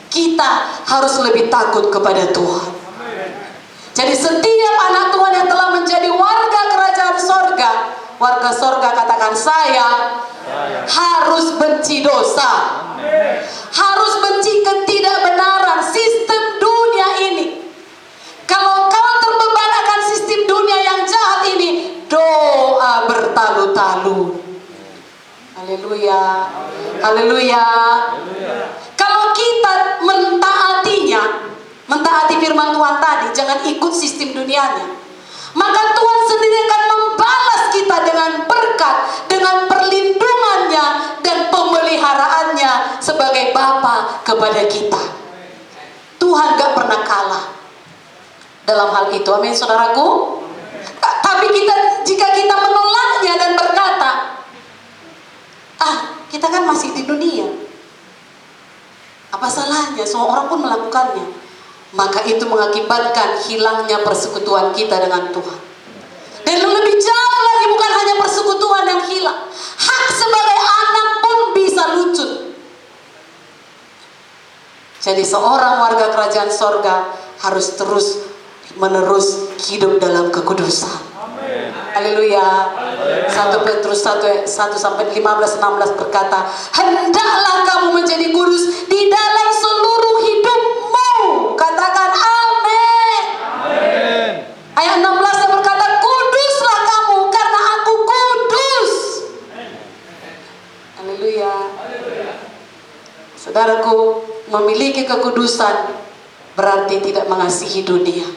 Kita harus lebih takut kepada Tuhan. Jadi setiap anak Tuhan yang telah menjadi warga kerajaan sorga, warga sorga katakan, saya harus benci dosa, harus benci ketidakbenaran sistem dunia ini. Kalau kau terbeban akan sistem dunia yang jahat ini, doa bertalu-talu. Haleluya, haleluya. Kalau kita mentaati firman Tuhan tadi, jangan ikut sistem dunianya, maka Tuhan sendiri akan membalas kita dengan berkat, dengan perlindungannya dan pemeliharaannya sebagai Bapa kepada kita. Tuhan gak pernah kalah dalam hal itu. Amin saudaraku. Tapi jika kita menolaknya dan berkata, kita kan masih di dunia, apa salahnya, semua orang pun melakukannya, maka itu mengakibatkan hilangnya persekutuan kita dengan Tuhan. Dan lebih jauh lagi, bukan hanya persekutuan yang hilang, hak sebagai anak pun bisa lucut. Jadi seorang warga kerajaan sorga harus terus menerus hidup dalam kekudusan. Haleluya. 1 Petrus 1 sampai 15-16 berkata, hendaklah kamu menjadi kudus di dalam seluruh hidupmu. Katakan amin. Ayat 16 yang berkata, kuduslah kamu karena aku kudus. Haleluya. Saudaraku, memiliki kekudusan berarti tidak mengasihi dunia.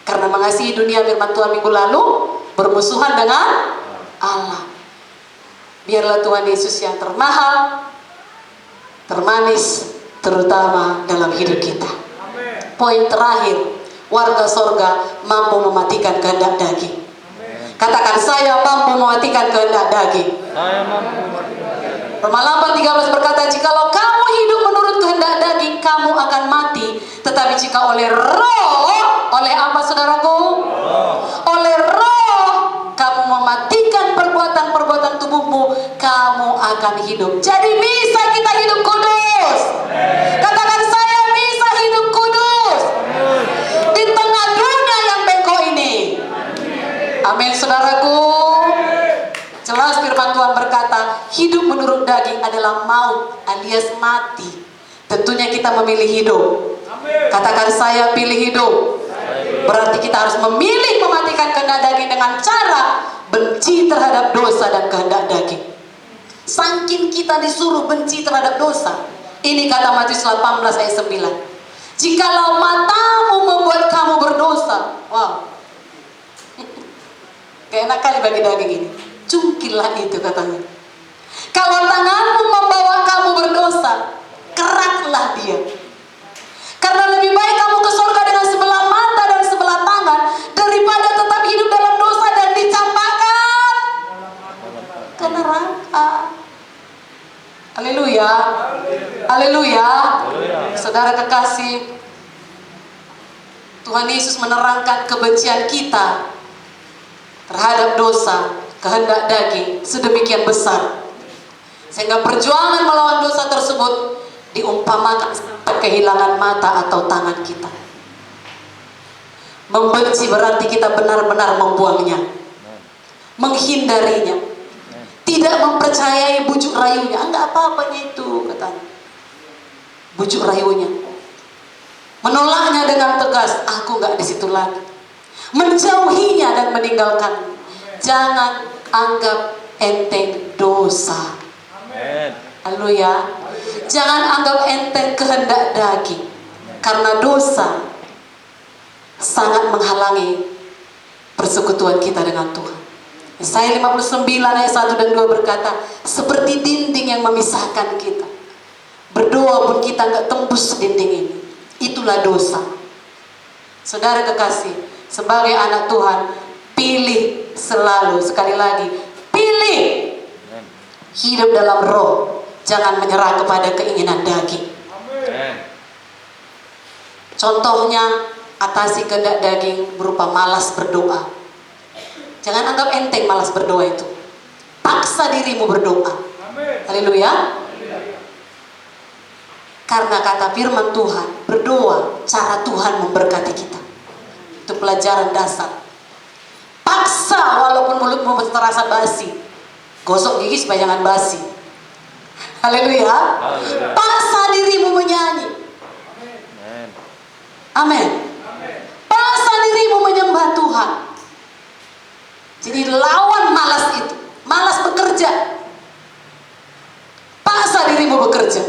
Karena mengasihi dunia, firman Tuhan minggu lalu, bermusuhan dengan Allah. Biarlah Tuhan Yesus yang termahal, termanis, terutama dalam hidup kita. Poin terakhir, warga sorga mampu mematikan kehendak daging. Katakan, saya mampu mematikan kehendak daging. Roma 8:13 berkata, jikalau kamu hidup menurut kehendak daging, kamu akan mati. Tetapi jika oleh roh, oleh apa saudaraku? Oleh roh kamu mematikan perbuatan-perbuatan tubuhmu, kamu akan hidup. Jadi bisa kita hidup kudus. Katakan, saya bisa hidup kudus di tengah dunia yang bengkok ini. Amin saudaraku. Jelas firman Tuhan berkata, hidup menurut daging adalah maut alias mati. Tentunya kita memilih hidup. Katakan, saya pilih hidup. Berarti kita harus memilih mematikan kehendak daging dengan cara benci terhadap dosa dan kehendak daging. Saking kita disuruh benci terhadap dosa, ini kata Matius 18 ayat 9. Jikalau matamu membuat kamu berdosa, wow, gak enak kali bagi daging ini, cungkillah itu katanya. Kalau tanganmu membawa kamu berdosa, keratlah dia. Karena lebih baik kamu ke surga dengan sebelah mata dan sebelah tangan daripada tetap hidup dalam dosa dan dicampakkan ke neraka. Haleluya. Haleluya. Saudara kekasih, Tuhan Yesus menerangkan kebencian kita terhadap dosa, kehendak daging sedemikian besar, sehingga perjuangan melawan dosa tersebut diumpamakan kehilangan mata atau tangan kita. Membenci berarti kita benar-benar membuangnya, menghindarinya, tidak mempercayai bujuk rayunya. Enggak apa-apanya itu, katanya, bujuk rayunya. menolaknya dengan tegas, aku nggak di situ lagi. Menjauhinya dan meninggalkan. Jangan anggap enteng dosa. Amin. Haleluya. Jangan anggap enteng kehendak daging, karena dosa sangat menghalangi persekutuan kita dengan Tuhan. Yesaya 59 ayat 1 dan 2 berkata, seperti dinding yang memisahkan kita. Berdoa pun kita nggak tembus dinding ini. Itulah dosa. Saudara kekasih, sebagai anak Tuhan, pilih selalu, sekali lagi, pilih hidup dalam roh. Jangan menyerah kepada keinginan daging. Amin. Contohnya, atasi kehendak daging berupa malas berdoa. Jangan anggap enteng malas berdoa itu. Paksa dirimu berdoa. Haleluya. Karena kata firman Tuhan, berdoa cara Tuhan memberkati kita. Itu pelajaran dasar. Paksa walaupun mulutmu terasa basi. Gosok gigi supaya jangan basi. Haleluya. Paksa dirimu menyanyi. Amin. Paksa dirimu menyembah Tuhan. Jadi lawan malas itu. Malas bekerja. Paksa dirimu bekerja.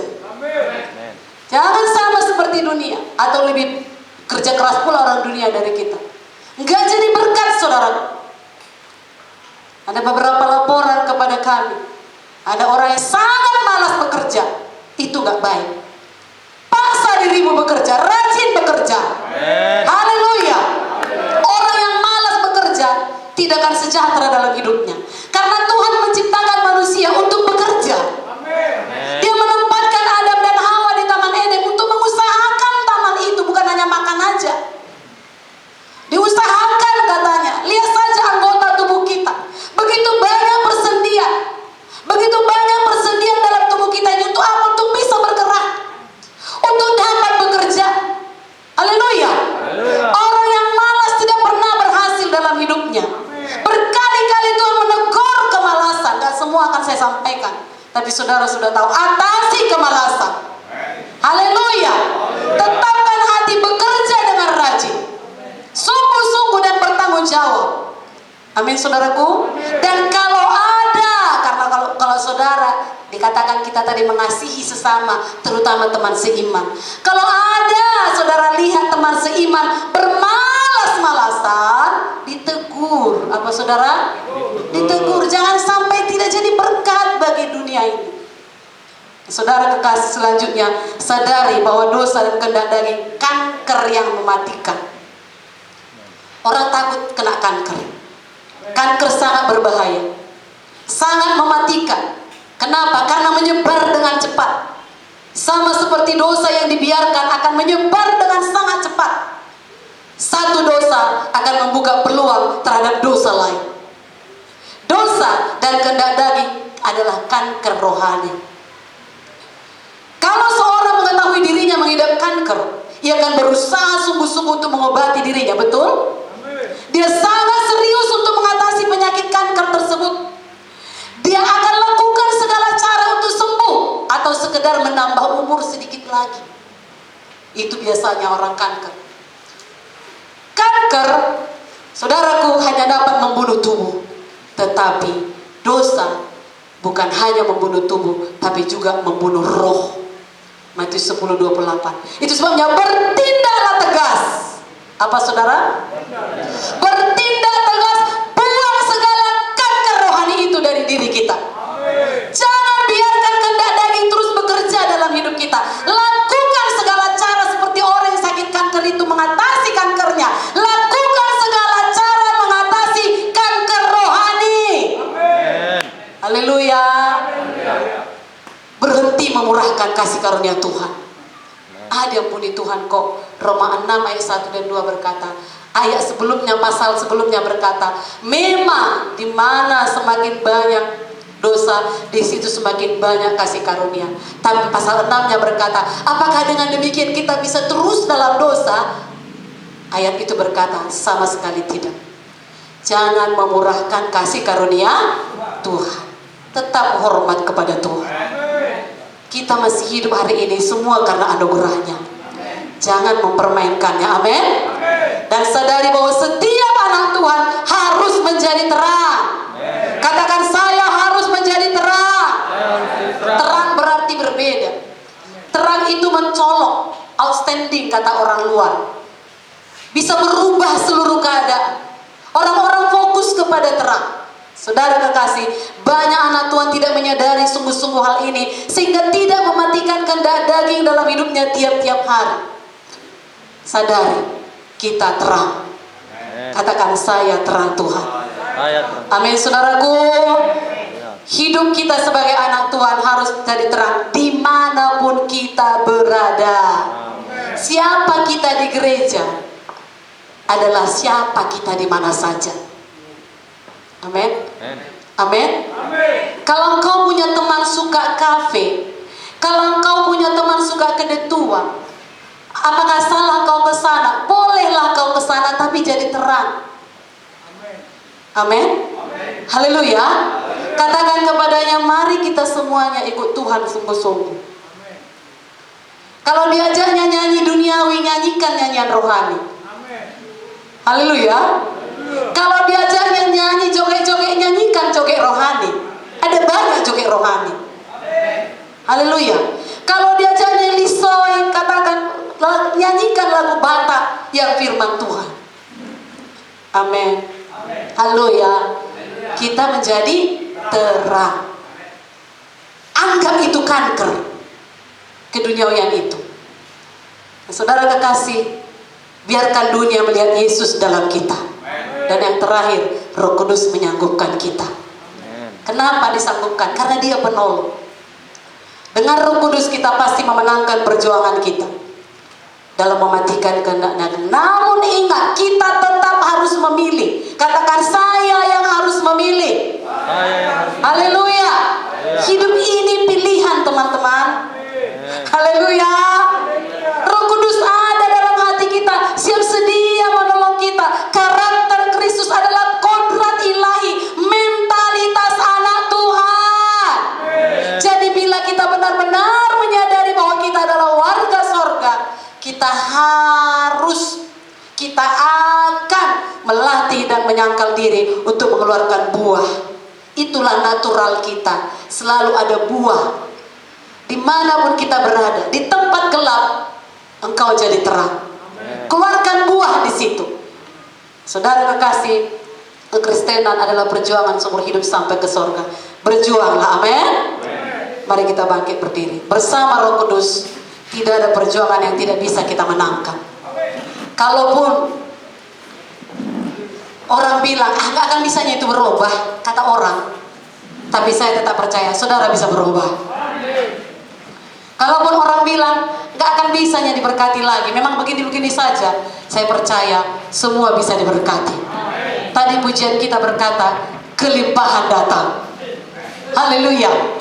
Jangan sama seperti dunia, atau lebih kerja keras pula orang dunia dari kita. Enggak jadi berkat, saudara. Ada beberapa laporan kepada kami. Ada orang yang sangat malas bekerja. Itu enggak baik. Paksa dirimu bekerja, rajin bekerja. Haleluya. Orang yang malas bekerja tidak akan sejahtera dalam hidupnya. Karena Tuhan menciptakan manusia untuk bekerja. Dia menempatkan Adam dan Hawa di Taman Eden untuk mengusahakan taman itu, bukan hanya makan aja. Diusahakan katanya. Lihat saja anggota tubuh kita. Begitu banyak persendian. Begitu banyak persendian dalam tubuh kita ini untuk apa? Untuk bisa bergerak. Untuk dapat bekerja. Haleluya. Orang yang malas tidak pernah berhasil dalam hidupnya. Berkali-kali Tuhan menegur kemalasan. Gak semua akan saya sampaikan. Tapi saudara sudah tahu, atasi kemalasan. Haleluya. Tetapkan hati bekerja dengan rajin. Sungguh-sungguh dan bertanggung jawab. Amin saudaraku. Dan kalau ada, karena kalau saudara dikatakan kita tadi mengasihi sesama, terutama teman seiman. Kalau ada saudara lihat teman seiman bermalas-malasan, ditegur. Apa saudara? Ditegur. Jangan sampai tidak jadi berkat bagi dunia ini. Saudara kekasih, selanjutnya sadari bahwa dosa dan kehendak daging kanker yang mematikan. Orang takut kena kanker. Kanker sangat berbahaya, sangat mematikan. Kenapa? Karena menyebar dengan cepat. Sama seperti dosa yang dibiarkan akan menyebar dengan sangat cepat. Satu dosa akan membuka peluang terhadap dosa lain. Dosa dan kehendak daging adalah kanker rohani. Kalau seorang mengetahui dirinya mengidap kanker, ia akan berusaha sungguh-sungguh untuk mengobati dirinya, betul? Dia sangat serius untuk mengatasi penyakit kanker tersebut. Dia akan lakukan segala cara untuk sembuh atau sekedar menambah umur sedikit lagi. Itu biasanya orang kanker. Kanker, saudaraku, hanya dapat membunuh tubuh. Tetapi dosa bukan hanya membunuh tubuh, tapi juga membunuh roh. Matius 10:28. Itu sebabnya bertindaklah tegas. Apa saudara? Bertindak tegas, buang segala kanker rohani itu dari diri kita. Jangan biarkan kehendak daging terus bekerja dalam hidup kita. Lakukan segala cara seperti orang yang sakit kanker itu mengatasi kankernya. Lakukan segala cara mengatasi kanker rohani. Haleluya. Berhenti memurahkan kasih karunia Tuhan. Diampuni Tuhan kok. Roma 6 ayat 1 dan 2 berkata, ayat sebelumnya, pasal sebelumnya berkata, memang di mana semakin banyak dosa, di situ semakin banyak kasih karunia. Tapi pasal 6-nya berkata, apakah dengan demikian kita bisa terus dalam dosa? Ayat itu berkata, sama sekali tidak. Jangan memurahkan kasih karunia Tuhan. Tetap hormat kepada Tuhan. Kita masih hidup hari ini semua karena anugerahnya. Jangan mempermainkannya. Amin. Dan sadari bahwa setiap anak Tuhan harus menjadi terang. Katakan, saya harus menjadi terang. Terang berarti berbeda. Terang itu mencolok, outstanding kata orang luar. Bisa merubah seluruh keadaan. Orang-orang fokus kepada terang. Saudara kekasih, banyak anak Tuhan tidak menyadari sungguh-sungguh hal ini, sehingga tidak mematikan kehendak daging dalam hidupnya tiap-tiap hari. Sadari, kita terang. Katakan, saya terang Tuhan. Amin, saudaraku. Hidup kita sebagai anak Tuhan harus jadi terang dimanapun kita berada. Siapa kita di gereja adalah siapa kita di mana saja. Amin. Amin. Kalau engkau punya teman suka kafe, kalau engkau punya teman suka kedetua, apakah salah kau ke sana? Bolehlah kau ke sana, tapi jadi terang. Amin. Haleluya. Katakan kepadanya, mari kita semuanya ikut Tuhan sungguh-sungguh. Kalau diajaknya nyanyi duniawi, nyanyikan nyanyian rohani. Haleluya. Kalau diajaknya nyanyi joget-joget, nyanyikan joget rohani. Ada banyak joget rohani. Haleluya. Kalau diajaknya lisoi, katakan, nyanyikan lagu Batak yang firman Tuhan. Amin. Haleluya. Kita menjadi terang. Anggap itu kanker keduniawian itu. Saudara kekasih, biarkan dunia melihat Yesus dalam kita. Dan yang terakhir, Roh Kudus menyanggupkan kita. Kenapa disanggupkan? Karena Dia penolong. Dengan Roh Kudus kita pasti memenangkan perjuangan kita dalam mematikan kehendak daging. Namun ingat, kita tetap harus memilih. Katakan, saya yang harus memilih. Haleluya. Hidup ini pilihan, teman-teman. Haleluya. Roh Kudus ada dalam hati kita, siap sedia menolong kita. Karakter Kristus adalah kodrat ilahi, mentalitas anak Tuhan. Jadi bila kita benar-benar menyadari bahwa kita adalah warga sorga, kita akan melatih dan menyangkal diri untuk mengeluarkan buah. Itulah natural kita, selalu ada buah. Dimanapun kita berada, di tempat gelap, engkau jadi terang. Keluarkan buah di situ. Saudara kekasih, kekristenan adalah perjuangan seumur hidup sampai ke sorga. Berjuanglah, amin. Mari kita bangkit berdiri. Bersama Roh Kudus, tidak ada perjuangan yang tidak bisa kita menangkan. Kalaupun orang bilang, gak akan bisanya itu berubah, kata orang, tapi saya tetap percaya, saudara bisa berubah. Kalaupun orang bilang, gak akan bisanya diberkati lagi, memang begini-begini saja, saya percaya semua bisa diberkati. Tadi pujian kita berkata, kelimpahan datang. Haleluya.